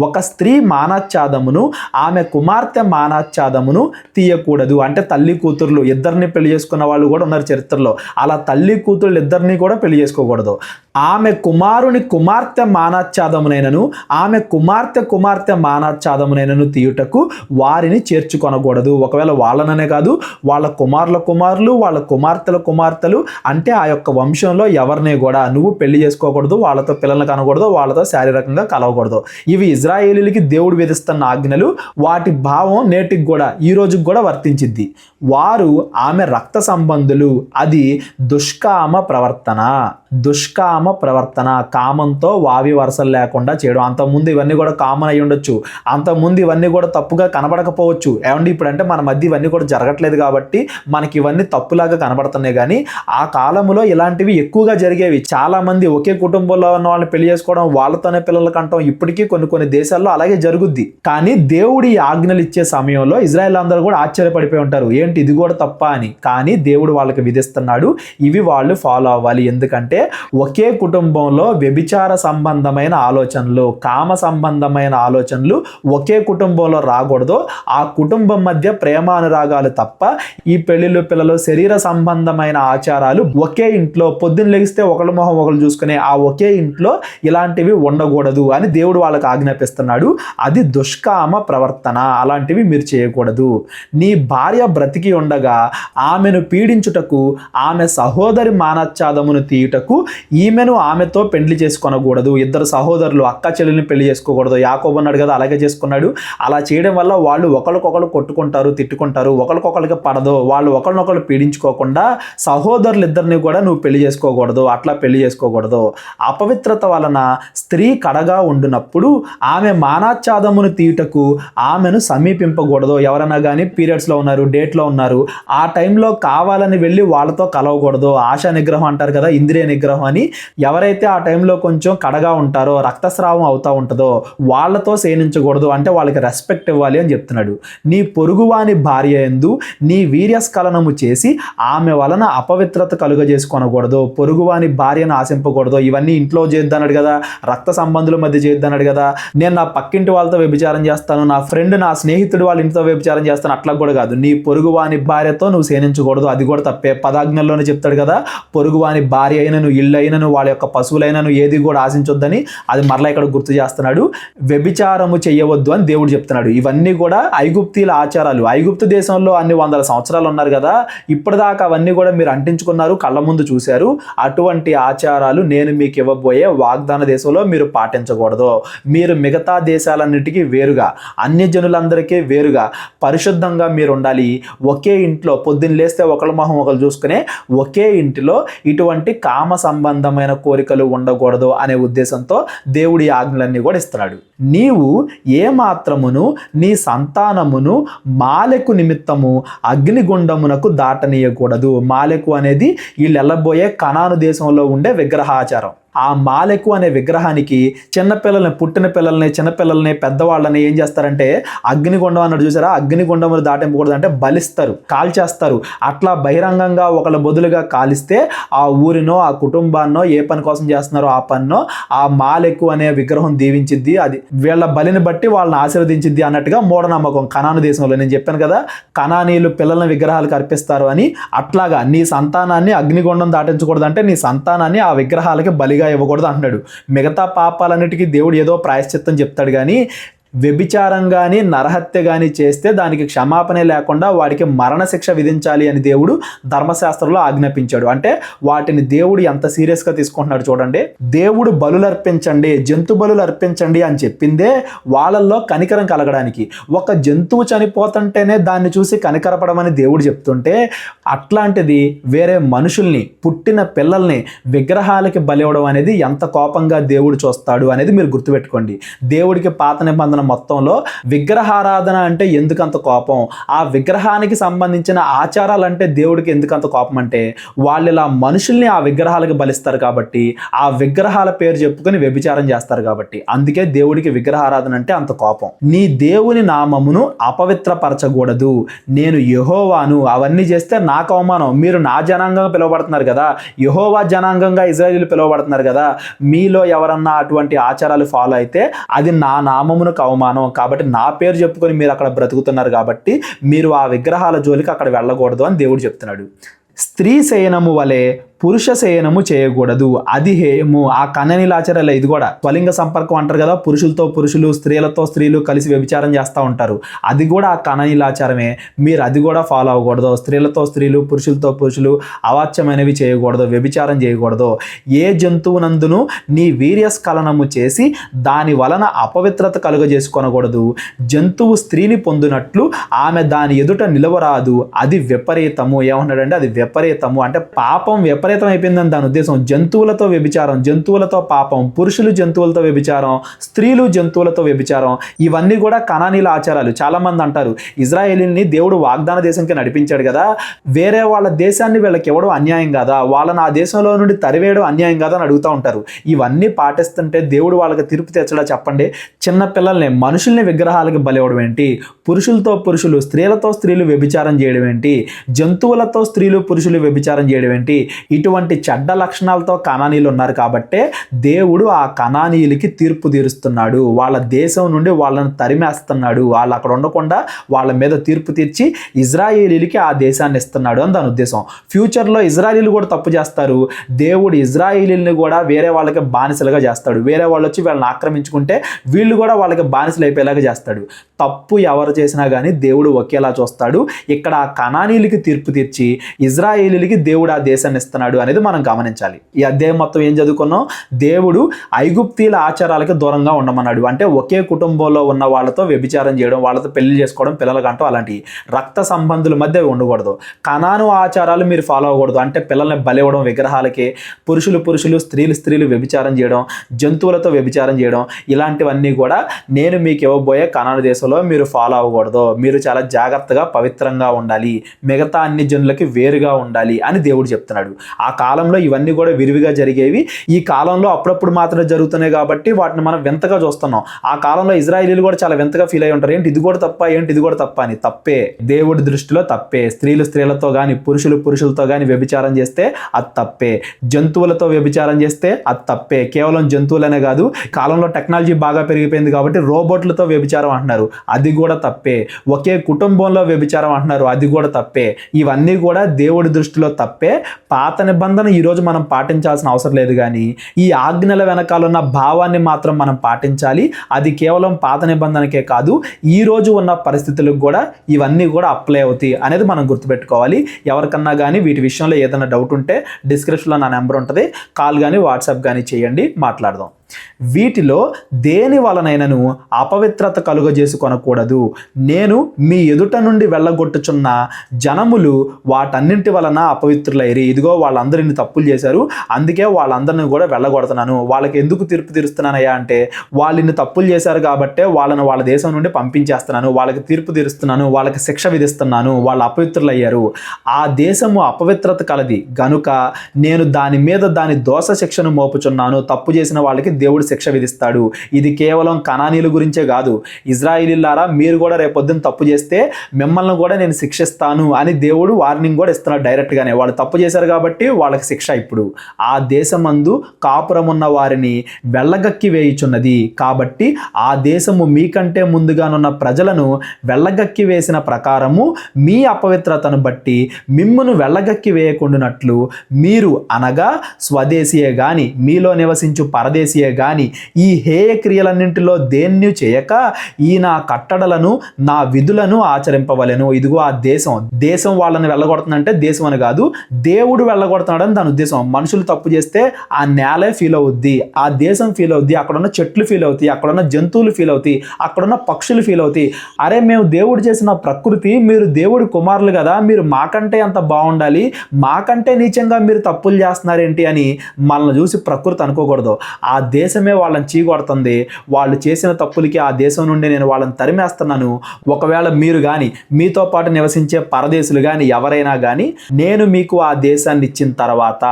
ఒక స్త్రీ మానాచ్ఛాదమును ఆమె కుమార్తె మానాచ్ఛాదమును తీయకూడదు. అంటే తల్లి కూతుర్లు ఇద్దరిని పెళ్లి చేసుకున్న వాళ్ళు కూడా ఉన్నారు చరిత్రలో. అలా తల్లి కూతుర్లు ఇద్దరిని కూడా పెళ్లి చేసుకోకూడదు. ఆమె కుమారుని కుమార్తె మానాచ్ఛాదమునైనను ఆమె కుమార్తె మానాచ్ఛాదమునైనను తీయుటకు వారిని చేర్చుకొనకూడదు. ఒకవేళ వాళ్ళననే కాదు, వాళ్ళ కుమారులు, వాళ్ళ కుమార్తెలు, అంటే ఆ యొక్క వంశంలో ఎవరిని కూడా నువ్వు పెళ్లి చేసుకోకూడదు, వాళ్ళతో పిల్లల్ని కనకూడదు, వాళ్ళతో శారీరకంగా కలవకూడదు. ఇవి ఇజ్రాయేలీలకి దేవుడు విధిస్తున్న ఆజ్ఞలు. వాటి భావం నేటికి కూడా, ఈ రోజుకి కూడా వర్తించిద్ది. వారు ఆమె రక్త సంబంధులు, అది దుష్కామ ప్రవర్తన. దుష్కామ ప్రవర్తన, కామంతో వావి వరసలు లేకుండా చేయడం. అంతకుముందు ఇవన్నీ కూడా కామన్ అయి ఉండొచ్చు, అంతకుముందు ఇవన్నీ కూడా తప్పుగా కనబడకపోవచ్చు. ఏమండి ఇప్పుడంటే మన మధ్య ఇవన్నీ కూడా జరగట్లేదు కాబట్టి మనకి ఇవన్నీ తప్పులాగా కనబడుతున్నాయి, కానీ ఆ కాలంలో ఇలాంటివి ఎక్కువగా జరిగేవి. చాలా మంది ఒకే కుటుంబంలో ఉన్న వాళ్ళని పెళ్లి చేసుకోవడం, వాళ్ళతోనే పిల్లలు కంటం ఇప్పటికీ కొన్ని దేశాల్లో అలాగే జరుగుద్ది. కానీ దేవుడి ఆజ్ఞలు ఇచ్చే సమయంలో ఇజ్రాయెల్ అందరూ కూడా ఆశ్చర్యపడిపోయి ఉంటారు, ఏంటి ఇది కూడా తప్ప అని. కానీ దేవుడు వాళ్ళకి విధిస్తున్నాడు, ఇవి వాళ్ళు ఫాలో అవ్వాలి. ఎందుకంటే ఒకే కుటుంబంలో వ్యభిచార సంబంధమైన ఆలోచనలు, కామ సంబంధమైన ఆలోచనలు ఒకే కుటుంబంలో రాకూడదు. ఆ కుటుంబం మధ్య ప్రేమానురాగాలు తప్ప ఈ పెళ్లిళ్ళు పిల్లలు శరీర సంబంధమైన ఆచారాలు ఒకే ఇంట్లో పొద్దున్న లెగిస్తే ఒకళ్ళ మొహం ఒకళ్ళు చూసుకునే ఆ ఒకే ఇంట్లో ఇలాంటివి ఉండకూడదు అని దేవుడు వాళ్ళకి ఆజ్ఞాపిస్తున్నాడు. అది దుష్కామ ప్రవర్తన, అలాంటివి మీరు చేయకూడదు. నీ భార్య బ్రతికి ఉండగా ఆమెను పీడించుటకు, ఆమె సహోదరి మానచ్ఛాదమును తీయుటకు ఈమెను ఆమెతో పెళ్లి చేసుకొనకూడదు. ఇద్దరు సహోదరులు అక్క చెల్లెల్ని పెళ్లి చేసుకోకూడదు. యాకోబు అన్నాడు కదా, అలాగే చేసుకున్నాడు. అలా చేయడం వల్ల వాళ్ళు ఒకరికొకరు కొట్టుకుంటారు, తిట్టుకుంటారు, ఒకరికొకరికి పడదు. వాళ్ళు ఒకరినొకరు పీడించుకోకుండా సహోదరులు ఇద్దరిని కూడా నువ్వు పెళ్లి చేసుకోకూడదు, అట్లా పెళ్లి చేసుకోకూడదు. అపవిత్రత వలన స్త్రీ కడగా ఉండునప్పుడు ఆమె మానాచ్ఛాదమును తీయుటకు ఆమెను సమీపింపకూడదు. ఎవరైనా కానీ పీరియడ్స్లో ఉన్నారు, డేట్లో ఉన్నారు, ఆ టైంలో కావాలని వెళ్ళి వాళ్ళతో కలవకూడదు. ఆశా నిగ్రహం అంటారు కదా, ఇంద్రియ నిగ్రహం అని. ఎవరైతే ఆ టైంలో కొంచెం కడగా ఉంటారో, రక్తస్రావం అవుతూ ఉంటుందో వాళ్ళతో సేనించకూడదు. అంటే వాళ్ళకి రెస్పెక్ట్ ఇవ్వాలి అని చెప్తున్నాడు. నీ పొరుగువాని భార్య యందు నీ వీర్యస్ఖలనము చేసి ఆమె వలన అపవిత్రత కలుగజేసుకొనకూడదు. పొరుగువాని భార్యను ఆశింపకూడదు. ఇవన్నీ ఇంట్లో చేద్దన్నాడు కదా, రక్త సంబంధుల మధ్య చేద్దన్నాడు కదా. నేను నా పక్కింటి వాళ్ళతో వ్యభిచారం చేస్తాను, నా ఫ్రెండ్ నా స్నేహితుడు వాళ్ళ ఇంటితో వ్యభిచారం చేస్తాను, అట్లా కూడా కాదు. నీ పొరుగువాని భార్యతో నువ్వు సేనించకూడదు, అది కూడా తప్పే. పదాజ్ఞల్లోనే చెప్తాడు కదా, పొరుగువాని భార్య అయినను, ఇల్లు అయినను, వాళ్ళ యొక్క పశువులైనను ఏది కూడా ఆశించొద్దని. అది మరలా ఇక్కడ గుర్తు చేస్తున్నాడు. వ్యభిచారము చేయవద్దు అని దేవుడు చెప్తున్నాడు. ఇవన్నీ కూడా ఐగుప్తీల ఆచారాలు. ఐగుప్తు దేశంలో అన్ని వందల సంవత్సరాలు ఉన్నారు కదా, ఇప్పటిదాకా అవన్నీ కూడా మీరు అంటించుకున్నారు, కళ్ళ ముందు చూశారు. అటువంటి ఆచారాలు నేను మీకు ఇవ్వబోయే వాగ్దాన దేశంలో మీరు పాటించకూడదు. మీరు మిగతా దేశాలన్నిటికీ వేరుగా, అన్యజనులందరికీ వేరుగా పరిశుద్ధంగా మీరు ఉండాలి. ఒకే ఇంట్లో పొద్దున్న లేస్తే ఒకళ్ళ మొహం ఒకళ్ళు చూసుకునే ఒకే ఇంటిలో ఇటువంటి కామ సంబంధమైన కోరికలు ఉండకూడదు అనే ఉద్దేశంతో దేవుడి ఆజ్ఞలన్నీ కూడా ఇస్తున్నాడు. నీవు ఏమాత్రమును నీ సంతానమును మాలెకు నిమిత్తము అగ్నిగుండమునకు దాటనీయకూడదు. మాలెకు అనేది వీళ్ళు వెళ్ళబోయే కనాను దేశంలో ఉండే విగ్రహాచారం. ఆ మాలెకు అనే విగ్రహానికి చిన్నపిల్లల్ని, పుట్టిన పిల్లల్ని, చిన్నపిల్లల్ని, పెద్దవాళ్ళని ఏం చేస్తారంటే అగ్నిగుండం అన్నాడు చూసారా, అగ్నిగుండములు దాటింపకూడదు అంటే బలిస్తారు, కాల్చేస్తారు. అట్లా బహిరంగంగా ఒకళ్ళ బదులుగా కాలిస్తే ఆ ఊరినో ఆ కుటుంబాన్నో ఏ పని కోసం చేస్తున్నారో ఆ పన్నో ఆ మాలెకు అనే విగ్రహం దీవించిద్ది, అది వీళ్ళ బలిని బట్టి వాళ్ళని ఆశీర్వదించిద్ది అన్నట్టుగా మూఢనమ్మకం కనాను దేశంలో. నేను చెప్పాను కదా, కనానీయులు పిల్లల్ని విగ్రహాలకు అర్పిస్తారు అని. అట్లాగా నీ సంతానాన్ని అగ్నిగుండం దాటించకూడదు అంటే నీ సంతానాన్ని ఆ విగ్రహాలకి బలిగా ఇవ్వకూడదు అంటున్నాడు. మిగతా పాపాలన్నిటికీ దేవుడు ఏదో ప్రాయశ్చిత్తం చెప్తాడు, కానీ వ్యభిచారం కానీ నరహత్య కానీ చేస్తే దానికి క్షమాపణ లేకుండా వాడికి మరణశిక్ష విధించాలి అని దేవుడు ధర్మశాస్త్రంలో ఆజ్ఞాపించాడు. అంటే వాటిని దేవుడు ఎంత సీరియస్గా తీసుకుంటున్నాడు చూడండి. దేవుడు బలులు అర్పించండి, జంతు బలులు అర్పించండి అని చెప్పిందే వాళ్ళల్లో కనికరం కలగడానికి. ఒక జంతువు చనిపోతుంటేనే దాన్ని చూసి కనికరపడమని దేవుడు చెప్తుంటే, అట్లాంటిది వేరే మనుషుల్ని, పుట్టిన పిల్లల్ని విగ్రహాలకి బలివ్వడం అనేది ఎంత కోపంగా దేవుడు చూస్తాడు అనేది మీరు గుర్తుపెట్టుకోండి. దేవుడికి పాత నిబంధన మొత్తంలో విగ్రహారాధన అంటే ఎందుకంత కోపం, ఆ విగ్రహానికి సంబంధించిన ఆచారాలు అంటే దేవుడికి ఎందుకంత కోపం అంటే వాళ్ళు ఇలా మనుషుల్ని ఆ విగ్రహాలకు బలిస్తారు కాబట్టి, ఆ విగ్రహాల పేరు చెప్పుకొని వ్యభిచారం చేస్తారు కాబట్టి. అందుకే దేవుడికి విగ్రహారాధన అంటే అంత కోపం. నీ దేవుని నామమును అపవిత్రపరచకూడదు, నేను యెహోవాను. అవన్నీ చేస్తే నాకు అవమానం. మీరు నా జనాంగంగా పిలువబడుతున్నారు కదా, యెహోవా జనాంగంగా ఇజ్రాయేలీలు పిలువబడుతున్నారు కదా, మీలో ఎవరన్నా అటువంటి ఆచారాలు ఫాలో అయితే అది నా నామమునకు అవమానం. కాబట్టి నా పేరు చెప్పుకొని మీరు అక్కడ బ్రతుకుతున్నారు కాబట్టి మీరు ఆ విగ్రహాల జోలికి అక్కడ వెళ్ళకూడదు అని దేవుడు చెప్తున్నాడు. స్త్రీ శయనము వలె పురుష శయనము చేయకూడదు, అది హేయము. ఆ కన్ననీల ఆచారాలు ఇది కూడా స్వలింగ సంపర్కం అంటారు కదా, పురుషులతో పురుషులు, స్త్రీలతో స్త్రీలు కలిసి వ్యభిచారం చేస్తూ ఉంటారు. అది కూడా ఆ కన్ననీల ఆచారమే. మీరు అది కూడా ఫాలో అవ్వకూడదు. స్త్రీలతో స్త్రీలు, పురుషులతో పురుషులు అవాచ్యమైనవి చేయకూడదు, వ్యభిచారం చేయకూడదు. ఏ జంతువునందును నీ వీర్యస్ఖలనము చేసి దాని వలన అపవిత్రత కలుగజేసుకొనకూడదు. జంతువు స్త్రీని పొందినట్లు ఆమె దాని ఎదుట నిలవరాదు, అది విపరీతము. ఏమన్నాడంటే అది విపరీతము అంటే పాపం విపరీతం విపరీతం అయిపోయిందని దాని ఉద్దేశం. జంతువులతో వ్యభిచారం, జంతువులతో పాపం, పురుషులు జంతువులతో వ్యభిచారం, స్త్రీలు జంతువులతో వ్యభిచారం, ఇవన్నీ కూడా కనానీల ఆచారాలు. చాలా మంది అంటారు ఇజ్రాయేలీని దేవుడు వాగ్దాన దేశంకి నడిపించాడు కదా, వేరే వాళ్ళ దేశాన్ని వీళ్ళకి ఇవ్వడం అన్యాయం కాదా, వాళ్ళని ఆ దేశంలో నుండి తరివేయడం అన్యాయం కాదా అని అడుగుతూ ఉంటారు. ఇవన్నీ పాటిస్తుంటే దేవుడు వాళ్ళకి తీర్పు తెచ్చడా చెప్పండి? చిన్న పిల్లల్ని, మనుషుల్ని విగ్రహాలకి బలివ్వడం ఏంటి, పురుషులతో పురుషులు, స్త్రీలతో స్త్రీలు వ్యభిచారం చేయడం ఏంటి, జంతువులతో స్త్రీలు పురుషులు వ్యభిచారం చేయడం ఏంటి, ఇటువంటి చెడ్డ లక్షణాలతో కనానీయులు ఉన్నారు కాబట్టే దేవుడు ఆ కనానీయులకి తీర్పు తీరుస్తున్నాడు. వాళ్ళ దేశం నుండి వాళ్ళని తరిమేస్తున్నాడు. వాళ్ళు అక్కడ ఉండకుండా వాళ్ళ మీద తీర్పు తీర్చి ఇజ్రాయేలీలకి ఆ దేశాన్ని ఇస్తున్నాడు అని దాని ఉద్దేశం. ఫ్యూచర్లో ఇజ్రాయేలీలు కూడా తప్పు చేస్తారు, దేవుడు ఇజ్రాయేలీని కూడా వేరే వాళ్ళకి బానిసలుగా చేస్తాడు. వేరే వాళ్ళు వచ్చి వీళ్ళని ఆక్రమించుకుంటే వీళ్ళు కూడా వాళ్ళకి బానిసలు అయిపోయేలాగా చేస్తాడు. తప్పు ఎవరు చేసినా కానీ దేవుడు ఒకేలా చూస్తాడు. ఇక్కడ ఆ కనానీయులకి తీర్పు తీర్చి ఇజ్రాయేలీలకి దేవుడు ఆ దేశాన్ని ఇస్తున్నాడు అనేది మనం గమనించాలి. ఈ అధ్యాయం మొత్తం ఏం చదువుకున్నాం? దేవుడు ఐగుప్తీల ఆచారాలకి దూరంగా ఉండమన్నాడు. అంటే ఒకే కుటుంబంలో ఉన్న వాళ్ళతో వ్యభిచారం చేయడం, వాళ్ళతో పెళ్లి చేసుకోవడం, పిల్లలకి అంటూ అలాంటి రక్త సంబంధుల మధ్య ఉండకూడదు. కనాను ఆచారాలు మీరు ఫాలో అవ్వకూడదు. అంటే పిల్లల్ని బలివ్వడం విగ్రహాలకి, పురుషులు స్త్రీలు వ్యభిచారం చేయడం, జంతువులతో వ్యభిచారం చేయడం, ఇలాంటివన్నీ కూడా నేను మీకు ఇవ్వబోయే కనాను దేశంలో మీరు ఫాలో అవ్వకూడదు. మీరు చాలా జాగ్రత్తగా పవిత్రంగా ఉండాలి, మిగతా అన్ని జనులకి వేరుగా ఉండాలి అని దేవుడు చెప్తున్నాడు. ఆ కాలంలో ఇవన్నీ కూడా విరివిగా జరిగేవి. ఈ కాలంలో అప్పుడప్పుడు మాత్రమే జరుగుతున్నాయి కాబట్టి వాటిని మనం వింతగా చూస్తున్నాం. ఆ కాలంలో ఇజ్రాయేలీలు కూడా చాలా వింతగా ఫీల్ అయి ఉంటారు. ఏంటి ఇది కూడా తప్ప, ఏంటి ఇది కూడా తప్ప అని. తప్పే, దేవుడి దృష్టిలో తప్పే. స్త్రీలతో కానీ పురుషులతో కానీ వ్యభిచారం చేస్తే అది తప్పే. జంతువులతో వ్యభిచారం చేస్తే అది తప్పే. కేవలం జంతువులనే కాదు, కాలంలో టెక్నాలజీ బాగా పెరిగిపోయింది కాబట్టి రోబోట్లతో వ్యభిచారం అంటున్నారు, అది కూడా తప్పే. ఒకే కుటుంబంలో వ్యభిచారం అంటున్నారు, అది కూడా తప్పే. ఇవన్నీ కూడా దేవుడి దృష్టిలో తప్పే. పాత నిబంధన ఈరోజు మనం పాటించాల్సిన అవసరం లేదు, కానీ ఈ ఆజ్ఞల వెనకాలన్న భావాన్ని మాత్రం మనం పాటించాలి. అది కేవలం పాత నిబంధనకే కాదు, ఈ రోజు ఉన్న పరిస్థితులకు కూడా ఇవన్నీ కూడా అప్లై అవుతాయి అనేది మనం గుర్తుపెట్టుకోవాలి. ఎవరికన్నా కానీ వీటి విషయంలో ఏదైనా డౌట్ ఉంటే డిస్క్రిప్షన్లో నా నెంబర్ ఉంటుంది, కాల్ కానీ వాట్సాప్ కానీ చేయండి, మాట్లాడదాం. వీటిలో దేని వలనైనను అపవిత్రత కలుగజేసుకొనకూడదు. నేను మీ ఎదుట నుండి వెళ్ళగొట్టుచున్న జనములు వాటన్నింటి వలన అపవిత్రులైరి. ఇదిగో వాళ్ళందరూ ఇన్ని తప్పులు చేశారు, అందుకే వాళ్ళందరినీ కూడా వెళ్ళగొడుతున్నాను. వాళ్ళకి ఎందుకు తీర్పు తీరుస్తున్నానయ్యా అంటే, వాళ్ళు ఇన్ని తప్పులు చేశారు కాబట్టే వాళ్ళని వాళ్ళ దేశం నుండి పంపించేస్తున్నాను, వాళ్ళకి తీర్పు తీరుస్తున్నాను, వాళ్ళకి శిక్ష విధిస్తున్నాను, వాళ్ళు అపవిత్రులయ్యారు. ఆ దేశము అపవిత్రత కలది గనుక నేను దాని మీద దాని దోష శిక్షను మోపుచున్నాను. తప్పు చేసిన వాళ్ళకి దేవుడు శిక్ష విధిస్తాడు. ఇది కేవలం కనానీయుల గురించే కాదు, ఇజ్రాయేలీలారా మీరు కూడా రేపొద్దున తప్పు చేస్తే మిమ్మల్ని కూడా నేను శిక్షిస్తాను అని దేవుడు వార్నింగ్ కూడా ఇస్తున్నాడు డైరెక్ట్గానే. వాళ్ళు తప్పు చేశారు కాబట్టి వాళ్ళకి శిక్ష. ఇప్పుడు ఆ దేశమందు కాపురమున్న వారిని వెళ్ళగక్కి వేయుచున్నది కాబట్టి ఆ దేశము మీకంటే ముందుగానున్న ప్రజలను వెళ్ళగక్కి వేసిన ప్రకారము మీ అపవిత్రతను బట్టి మిమ్మును వెళ్ళగక్కి వేయకుండానట్లు మీరు, అనగా స్వదేశీయే గాని మీలో నివసించు పరదేశీయే గాని ఈ హేయ క్రియలన్నింటిలో దేన్ని చేయక ఈ నా కట్టడలను నా విధులను ఆచరింపవలెను. ఇదిగో ఆ దేశం వాళ్ళని వెళ్ళగొడుతుందంటే దేశం అని కాదు, దేవుడు వెళ్ళగొడుతున్నాడని దాని ఉద్దేశం. మనుషులు తప్పు చేస్తే ఆ నేలే ఫీల్ అవుద్ది, ఆ దేశం ఫీల్ అవుద్ది, అక్కడున్న చెట్లు ఫీల్ అవుతాయి, అక్కడున్న జంతువులు ఫీల్ అవుతాయి, అక్కడున్న పక్షులు ఫీల్ అవుతాయి. అరే మేము దేవుడు చేసిన ప్రకృతి, మీరు దేవుడి కుమారులు కదా, మీరు మాకంటే అంత బాగుండాలి, మాకంటే నీచంగా మీరు తప్పులు చేస్తున్నారేంటి అని మనల్ని చూసి ప్రకృతి అనుకోకూడదు. ఆ దేశమే వాళ్ళని చీకొడుతుంది. వాళ్ళు చేసిన తప్పులకి ఆ దేశం నుండి నేను వాళ్ళని తరిమేస్తున్నాను. ఒకవేళ మీరు కానీ మీతో పాటు నివసించే పరదేశులు కానీ ఎవరైనా కానీ నేను మీకు ఆ దేశాన్ని ఇచ్చిన తర్వాత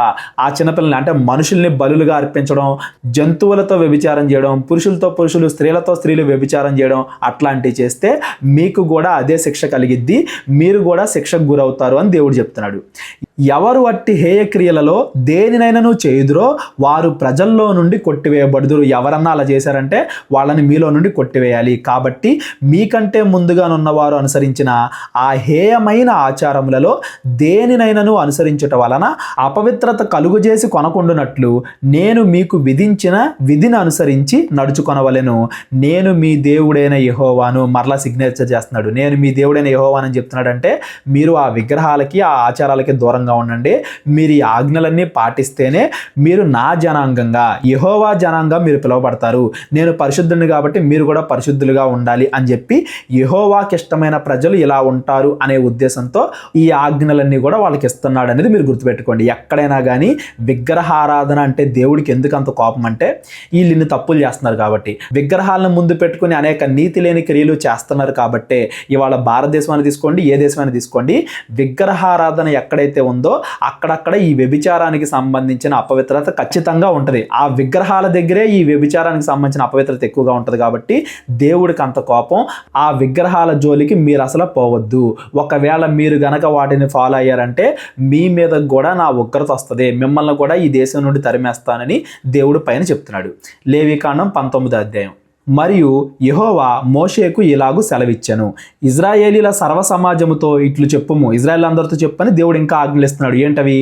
ఆ చిన్నపిల్లల్ని, అంటే మనుషుల్ని బలులుగా అర్పించడం, జంతువులతో వ్యభిచారం చేయడం, పురుషులతో పురుషులు స్త్రీలు వ్యభిచారం చేయడం, అట్లాంటివి చేస్తే మీకు కూడా అదే శిక్ష కలిగిద్ది, మీరు కూడా శిక్షకు గురవుతారు అని దేవుడు చెప్తున్నాడు. ఎవరు అట్టి హేయ క్రియలలో దేనినైనాను చేయుదురో వారు ప్రజల్లో నుండి కొట్టివేయబడుదురు. ఎవరన్నా అలా చేశారంటే వాళ్ళని మీలో నుండి కొట్టివేయాలి. కాబట్టి మీకంటే ముందుగానున్నవారు అనుసరించిన ఆ హేయమైన ఆచారములలో దేనినైనాను అనుసరించుట వలన అపవిత్రత కలుగుజేసి కొనకుండునట్లు నేను మీకు విధించిన విధిని అనుసరించి నడుచుకొనవలెను. నేను మీ దేవుడైన యెహోవాను. మరలా సిగ్నేచర్ చేస్తున్నాడు, నేను మీ దేవుడైన యెహోవాను అని చెప్తున్నాడంటే మీరు ఆ విగ్రహాలకి ఆ ఆచారాలకి దూరంగా పరిశుద్ధంగా ఉండండి, మీరు ఈ ఆజ్ఞలన్నీ పాటిస్తేనే మీరు నా జనాంగంగా, యెహోవా జనాంగం మీరు పిలువబడతారు, నేను పరిశుద్ధుని కాబట్టి మీరు కూడా పరిశుద్ధులుగా ఉండాలి అని చెప్పి యెహోవాకి ఇష్టమైన ప్రజలు ఇలా ఉంటారు అనే ఉద్దేశంతో ఈ ఆజ్ఞలన్నీ కూడా వాళ్ళకి ఇస్తున్నాడు అనేది మీరు గుర్తుపెట్టుకోండి. ఎక్కడైనా కానీ విగ్రహారాధన అంటే దేవుడికి ఎందుకు అంత కోపం అంటే వీళ్ళు ఇన్ని తప్పులు చేస్తున్నారు కాబట్టి, విగ్రహాలను ముందు పెట్టుకుని అనేక నీతి లేని క్రియలు చేస్తున్నారు కాబట్టే ఇవాళ భారతదేశం తీసుకోండి, ఏ దేశమైనా తీసుకోండి, విగ్రహారాధన ఎక్కడైతే ఉందో అక్కడక్కడ ఈ వ్యభిచారానికి సంబంధించిన అపవిత్రత ఖచ్చితంగా ఉంటుంది. ఆ విగ్రహాల దగ్గరే ఈ వ్యభిచారానికి సంబంధించిన అపవిత్రత ఎక్కువగా ఉంటుంది కాబట్టి దేవుడికి అంత కోపం. ఆ విగ్రహాల జోలికి మీరు అసలు పోవద్దు. ఒకవేళ మీరు గనక వాటిని ఫాలో అయ్యారంటే మీ మీద కూడా నా ఉగ్రత వస్తుంది, మిమ్మల్ని కూడా ఈ దేశం నుండి తరిమేస్తానని దేవుడు పైన చెప్తున్నాడు. లేవికాండం 19వ అధ్యాయం. మరియు యెహోవా మోషేకు ఇలాగు సెలవిచ్చెను, ఇజ్రాయేలీల సర్వ సమాజముతో ఇట్లు చెప్పుము, ఇజ్రాయేల్ అందరితో చెప్పని దేవుడు ఇంకా ఆజ్ఞలిస్తున్నాడు. ఏంటవి?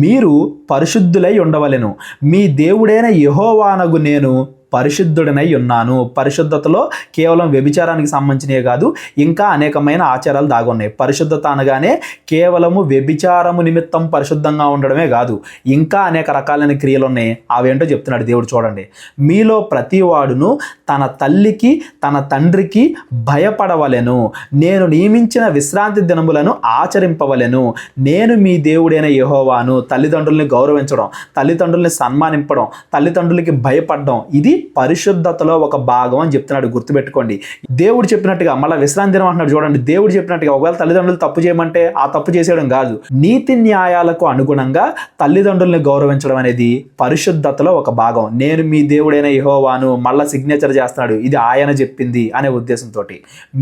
మీరు పరిశుద్ధులై ఉండవలెను, మీ దేవుడైన యెహోవానగు నేను పరిశుద్ధుడనై ఉన్నాను. పరిశుద్ధతలో కేవలం వ్యభిచారానికి సంబంధించినవి కాదు, ఇంకా అనేకమైన ఆచారాలు దాగున్నాయి. పరిశుద్ధత అనగానే కేవలము వ్యభిచారము నిమిత్తం పరిశుద్ధంగా ఉండడమే కాదు, ఇంకా అనేక రకాలైన క్రియలు ఉన్నాయి. అవేంటో చెప్తున్నాడు దేవుడు. చూడండి, మీలో ప్రతివాడును తన తల్లికి తన తండ్రికి భయపడవలెను, నేను నియమించిన విశ్రాంతి దినములను ఆచరింపవలెను, నేను మీ దేవుడైన యెహోవాను. తల్లిదండ్రుల్ని గౌరవించడం, తల్లిదండ్రుల్ని సన్మానింపడం, తల్లిదండ్రులకి భయపడడం, ఇది పరిశుద్ధతలో ఒక భాగం అని చెప్తున్నాడు. గుర్తుపెట్టుకోండి, దేవుడు చెప్పినట్టుగా మళ్ళీ విశ్రాంతి దినం అంటున్నాడు. చూడండి, దేవుడు చెప్పినట్టుగా ఒకవేళ తల్లిదండ్రులు తప్పు చేయమంటే ఆ తప్పు చేసేయడం కాదు, నీతి న్యాయాలకు అనుగుణంగా తల్లిదండ్రుల్ని గౌరవించడం అనేది పరిశుద్ధతలో ఒక భాగం. నేను మీ దేవుడైన యెహోవాను మళ్ళా సిగ్నేచర్ చేస్తున్నాడు, ఇది ఆయన చెప్పింది అనే ఉద్దేశంతో.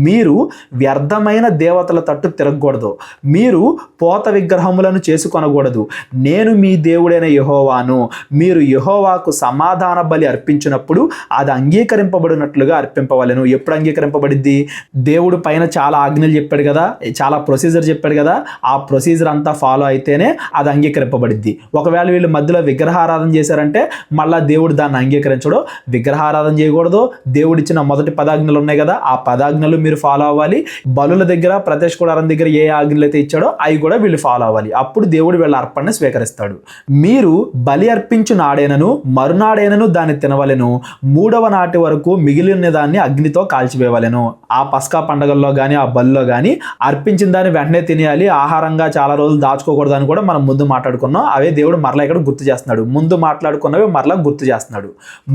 మీరు వ్యర్థమైన దేవతల తట్టు తిరగకూడదు, మీరు పోత విగ్రహములను చేసుకొనకూడదు, నేను మీ దేవుడైన యెహోవాను. మీరు యెహోవాకు సమాధాన బలి అర్పించినప్పుడు అది అంగీకరింపబడినట్లుగా అర్పింపవలెను. ఎప్పుడు అంగీకరింపబడిద్ది? దేవుడు పైన చాలా ఆజ్ఞలు చెప్పాడు కదా, చాలా ప్రొసీజర్ చెప్పాడు కదా, ఆ ప్రొసీజర్ అంతా ఫాలో అయితేనే అది అంగీకరింపబడిద్ది. ఒకవేళ వీళ్ళు మధ్యలో విగ్రహారాధన చేశారంటే మళ్ళీ దేవుడు దాన్ని అంగీకరించడు. విగ్రహారాధన చేయకూడదు, దేవుడిచ్చిన మొదటి పదాజ్ఞలు ఉన్నాయి కదా, ఆ పదాజ్ఞలు మీరు ఫాలో అవ్వాలి. బలుల దగ్గర, ప్రత్యక్ష గుడారం దగ్గర ఏ ఆజ్ఞలు అయితే ఇచ్చాడో అవి కూడా వీళ్ళు ఫాలో అవ్వాలి. అప్పుడు దేవుడు వీళ్ళ అర్పణని స్వీకరిస్తాడు. మీరు బలి అర్పించు నాడేనను మరునాడేనను దాన్ని తినవలెను, మూడవ నాటి వరకు మిగిలిన దాన్ని అగ్నితో కాల్చివేయవలెను. ఆ పస్కా పండగల్లో కానీ ఆ బలిలో కానీ అర్పించిన దాన్ని వెంటనే తినేయాలి, ఆహారంగా చాలా రోజులు దాచుకోకూడదు అని కూడా మనం ముందు మాట్లాడుకున్నాం. అవే దేవుడు మరలా ఇక్కడ గుర్తు చేస్తున్నాడు. ముందు మాట్లాడుకున్నవి మరలా గుర్తు చేస్తున్నాడు.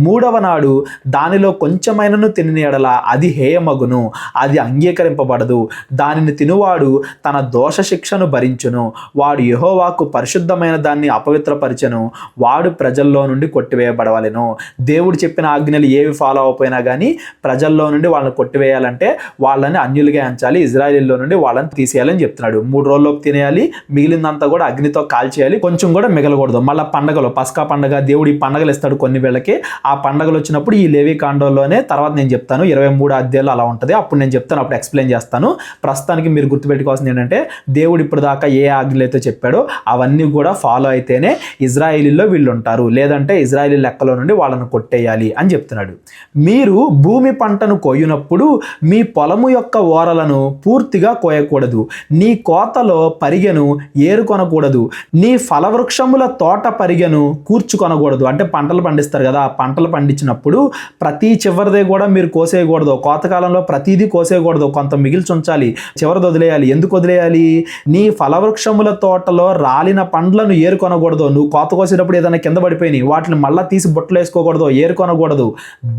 మూడవ నాడు దానిలో కొంచెమైనను తిని ఎడల అది హేయమగును, అది అంగీకరింపబడదు. దానిని తినువాడు తన దోష శిక్షను భరించును, వాడు యెహోవాకు పరిశుద్ధమైన దాన్ని అపవిత్రపరిచెను, వాడు ప్రజల్లో నుండి కొట్టివేయబడవలెను. దేవుడు చెప్పిన ఆజ్ఞలు ఏవి ఫాలో అయిపోయినా కానీ ప్రజల్లో నుండి వాళ్ళని కొట్టివేయాలంటే వాళ్ళని అన్యులుగా ఎంచాలి, ఇజ్రాయేలీలో నుండి వాళ్ళని తీసేయాలని చెప్తున్నాడు. 3 రోజుల్లోపు తినేయాలి, మిగిలిందంతా కూడా అగ్నితో కాల్చేయాలి, కొంచెం కూడా మిగలకూడదు. మళ్ళీ పండగలు, పస్కా పండగ, దేవుడు ఈ పండగలు ఇస్తాడు కొన్ని వేళకి. ఆ పండగలు వచ్చినప్పుడు ఈ లేవి కాండంలోనే తర్వాత నేను చెప్తాను 23 అధ్యాయాలు అలా ఉంటుంది, అప్పుడు నేను చెప్తాను, అప్పుడు ఎక్స్ప్లెయిన్ చేస్తాను. ప్రస్తుతానికి మీరు గుర్తుపెట్టుకోవాల్సింది ఏంటంటే దేవుడు ఇప్పుడు దాకా ఏ ఆజ్ఞలు అయితే చెప్పాడో అవన్నీ కూడా ఫాలో అయితేనే ఇజ్రాయేలీలో వీళ్ళు ఉంటారు, లేదంటే ఇజ్రాయేలీ లెక్కలో నుండి వాళ్ళను కొట్టేయాలి అని చెప్తున్నాడు. మీరు భూమి పంటను కోయునప్పుడు మీ పొలము యొక్క ఓరలను పూర్తిగా కోయకూడదు, నీ కోతలో పరిగెను ఏరుకొనకూడదు, నీ ఫలవృక్షముల తోట పరిగెను కూర్చుకొనకూడదు. అంటే పంటలు పండిస్తారు కదా, ఆ పంటలు పండించినప్పుడు ప్రతి చివరిదే కూడా మీరు కోసేయకూడదు. కోతకాలంలో ప్రతిదీ కోసేయకూడదు, కొంత మిగిల్చి ఉంచాలి, చివరిది వదిలేయాలి. ఎందుకు వదిలేయాలి? నీ ఫలవృక్షముల తోటలో రాలిన పండ్లను ఏరుకొనకూడదు. నువ్వు కోత కోసేటప్పుడు ఏదైనా కింద పడిపోయినాయి వాటిని మళ్ళీ తీసి బుట్టలు వేసుకోకూడదు, ఏరుకొనకూడదు.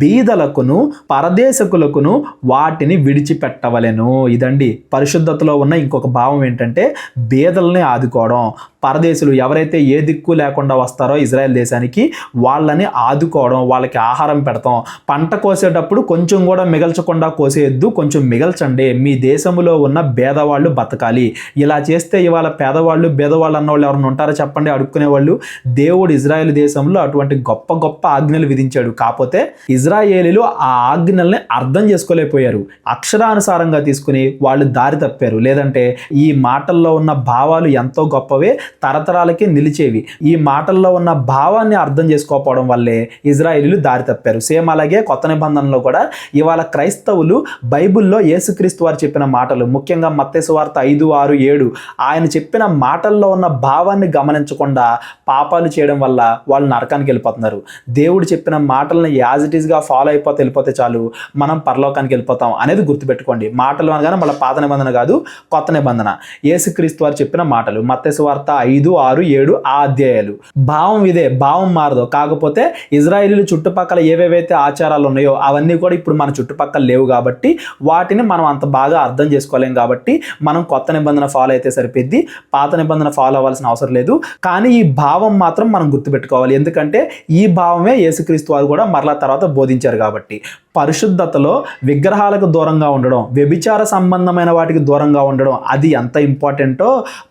బీదలకును పరదేశకులకును వాటిని విడిచిపెట్టవలెను. ఇదండి పరిశుద్ధతలో ఉన్న ఇంకొక భావం ఏంటంటే బీదల్ని ఆదుకోవడం. పరదేశులు ఎవరైతే ఏ దిక్కు లేకుండా వస్తారో ఇజ్రాయెల్ దేశానికి వాళ్ళని ఆదుకోవడం, వాళ్ళకి ఆహారం పెడతాం. పంట కోసేటప్పుడు కొంచెం కూడా మిగల్చకుండా కోసేయద్దు, కొంచెం మిగల్చండి, మీ దేశంలో ఉన్న పేదవాళ్ళు బతకాలి. ఇలా చేస్తే ఇవాళ పేదవాళ్ళు బేదవాళ్ళు అన్నవాళ్ళు ఎవరైనా ఉంటారో చెప్పండి, అడుక్కునే వాళ్ళు. దేవుడు ఇజ్రాయెల్ దేశంలో అటువంటి గొప్ప గొప్ప ఆజ్ఞలు విధించాడు. కాకపోతే ఇజ్రాయేలీలు ఆ ఆజ్ఞల్ని అర్థం చేసుకోలేకపోయారు, అక్షరానుసారంగా తీసుకుని వాళ్ళు దారి తప్పారు. లేదంటే ఈ మాటల్లో ఉన్న భావాలు ఎంతో గొప్పవే, తరతరాలకి నిలిచేవి. ఈ మాటల్లో ఉన్న భావాన్ని అర్థం చేసుకోకపోవడం వల్లే ఇజ్రాయేలీలు దారి తప్పారు. సేమ్ అలాగే కొత్త నిబంధనలో కూడా ఇవాళ క్రైస్తవులు బైబిల్లో యేసుక్రీస్తు వారు చెప్పిన మాటలు, ముఖ్యంగా మత్తయి సువార్త 5, 6, 7 ఆయన చెప్పిన మాటల్లో ఉన్న భావాన్ని గమనించకుండా పాపాలు చేయడం వల్ల వాళ్ళు నరకానికి వెళ్ళిపోతున్నారు. దేవుడు చెప్పిన మాటలను యాజ్ ఇట్ ఈస్గా ఫాలో వెళ్ళిపోతే చాలు, మనం పరలోకానికి వెళ్ళిపోతాం అనేది గుర్తుపెట్టుకోండి. మాటలు అనగానే మళ్ళీ పాత నిబంధన కాదు, కొత్త నిబంధన. యేసుక్రీస్తు వారు చెప్పిన మాటలు మత్తయి సువార్త 5, 6, 7 ఆ అధ్యాయాలు. భావం ఇదే, భావం మారదు. కాకపోతే ఇజ్రాయేలీలు చుట్టుపక్కల ఏవేవైతే ఆచారాలు ఉన్నాయో అవన్నీ కూడా ఇప్పుడు మన చుట్టుపక్కల లేవు కాబట్టి వాటిని మనం అంత బాగా అర్థం చేసుకోలేం. కాబట్టి మనం కొత్త నిబంధన ఫాలో అయితే సరిపోద్ది, పాత నిబంధన ఫాలో అవ్వాల్సిన అవసరం లేదు. కానీ ఈ భావం మాత్రం మనం గుర్తుపెట్టుకోవాలి. ఎందుకంటే ఈ భావమే యేసుక్రీస్తు వారు కూడా మరలా తర్వాత బోధించారు కాబట్టి. పరిశుద్ధతలో విగ్రహాలకు దూరంగా ఉండడం, వ్యభిచార సంబంధమైన వాటికి దూరంగా ఉండడం అది ఎంత ఇంపార్టెంటో,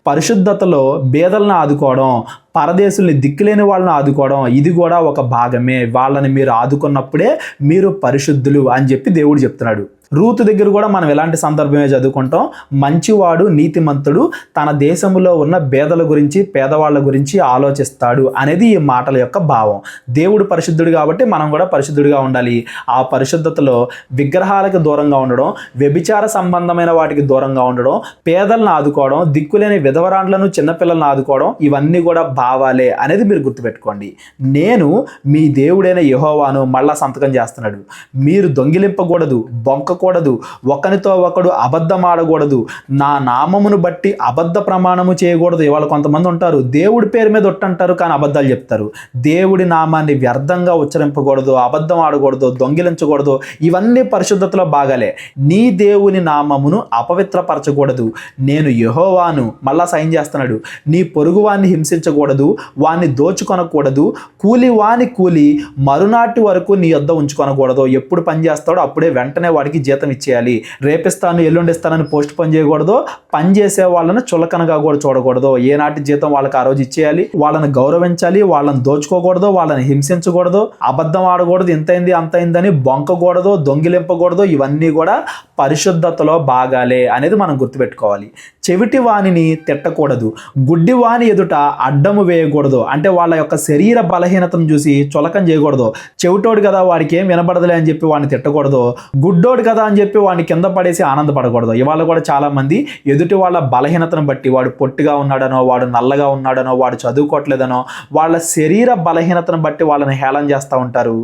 పరిశుద్ధతలో బేదలను ఆదుకోవడం, పరదేశుల్ని దిక్కులేని వాళ్ళని ఆదుకోవడం ఇది కూడా ఒక భాగమే. వాళ్ళని మీరు ఆదుకున్నప్పుడే మీరు పరిశుద్ధులు అని చెప్పి దేవుడు చెప్తున్నాడు. రూతు దగ్గర కూడా మనం ఎలాంటి సందర్భమే చదువుకుంటాం. మంచివాడు నీతిమంతుడు తన దేశంలో ఉన్న బేదల గురించి పేదవాళ్ళ గురించి ఆలోచిస్తాడు అనేది ఈ మాటల యొక్క భావం. దేవుడు పరిశుద్ధుడు కాబట్టి మనం కూడా పరిశుద్ధుడిగా ఉండాలి. ఆ పరిశుద్ధతలో విగ్రహాలకు దూరంగా ఉండడం, వ్యభిచార సంబంధమైన వాటికి దూరంగా ఉండడం, పేదలను ఆదుకోవడం, దిక్కులేని విధవరాండ్లను చిన్నపిల్లలను ఆదుకోవడం ఇవన్నీ కూడా భావాలే అనేది మీరు గుర్తుపెట్టుకోండి. నేను మీ దేవుడైన యెహోవాను మళ్ళా సంతకం చేస్తున్నాడు. మీరు దొంగిలింపకూడదు, బొంకకూడదు, ఒకరితో ఒకడు అబద్ధం ఆడకూడదు, నా నామమును బట్టి అబద్ధ ప్రమాణము చేయకూడదు. ఇవాళ కొంతమంది ఉంటారు దేవుడి పేరు మీద ఒట్టంటారు కానీ అబద్ధాలు చెప్తారు. దేవుడి నామాన్ని వ్యర్థంగా ఉచ్చరింపకూడదు, అబద్ధం ఆడకూడదు, దొంగిలించకూడదు. ఇవన్నీ పరిశుద్ధతలో భాగాలే. నీ దేవుని నామమును అపవిత్రపరచకూడదు, నేను యెహోవాను. మళ్ళా సైన్ చేస్తున్నాడు. నీ పొరుగువాన్ని హింసించకూడదు, వాన్ని దోచుకొనకూడదు, కూలి వాని కూలి మరునాటి వరకు నీ యొద్ద ఉంచుకొనకూడదు. ఎప్పుడు పని చేస్తాడో అప్పుడే వెంటనే వాడికి జీతం ఇచ్చేయాలి. రేపిస్తాను ఎల్లుండిస్తానని పోస్ట్ పని చేయకూడదు. పని చేసే వాళ్ళని చులకనగా కూడా చూడకూడదు. ఏనాటి జీతం వాళ్ళకి ఆ రోజు ఇచ్చేయాలి. వాళ్ళని గౌరవించాలి, వాళ్ళని దోచుకోకూడదు, వాళ్ళని హింసించకూడదు, అబద్ధం ఆడకూడదు, ఇంతైంది అంతైందని బొంకకూడదు, దొంగిలింపకూడదు. ఇవన్నీ కూడా పరిశుద్ధతలో భాగాలే అనేది మనం గుర్తుపెట్టుకోవాలి. చెవిటి వాణిని తిట్టకూడదు, గుడ్డి వాణి ఎదుట అడ్డము వేయకూడదు. అంటే వాళ్ళ యొక్క శరీర బలహీనతను చూసి చులకం చేయకూడదు. చెవిటోడు కదా వాడికి ఏం వినబడదులే అని చెప్పి వాడిని తిట్టకూడదు, గుడ్డోడు కదా అని చెప్పి వాడిని కింద పడేసి ఆనందపడకూడదు. ఇవాళ కూడా చాలా మంది ఎదుటి వాళ్ళ బలహీనతను బట్టి, వాడు పొట్టిగా ఉన్నాడనో, వాడు నల్లగా ఉన్నాడనో, వాడు చదువుకోవట్లేదనో, వాళ్ళ శరీర బలహీనతను బట్టి వాళ్ళని హేళన చేస్తూ ఉంటారు.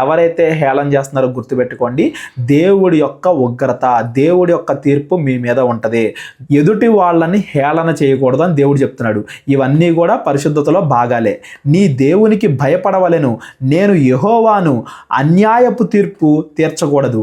ఎవరైతే హేళన చేస్తున్నారో గుర్తుపెట్టుకోండి, దేవుడి యొక్క ఉగ్రత, దేవుడి యొక్క తీర్పు మీ మీద ఉంటుంది. ఎదుటి వాళ్ళని హేళన చేయకూడదు అని దేవుడు చెప్తున్నాడు. ఇవన్నీ కూడా పరిశుద్ధతలో భాగాలే. నీ దేవునికి భయపడవలెను, నేను యెహోవాను, అన్యాయపు తీర్పు తీర్చకూడదు,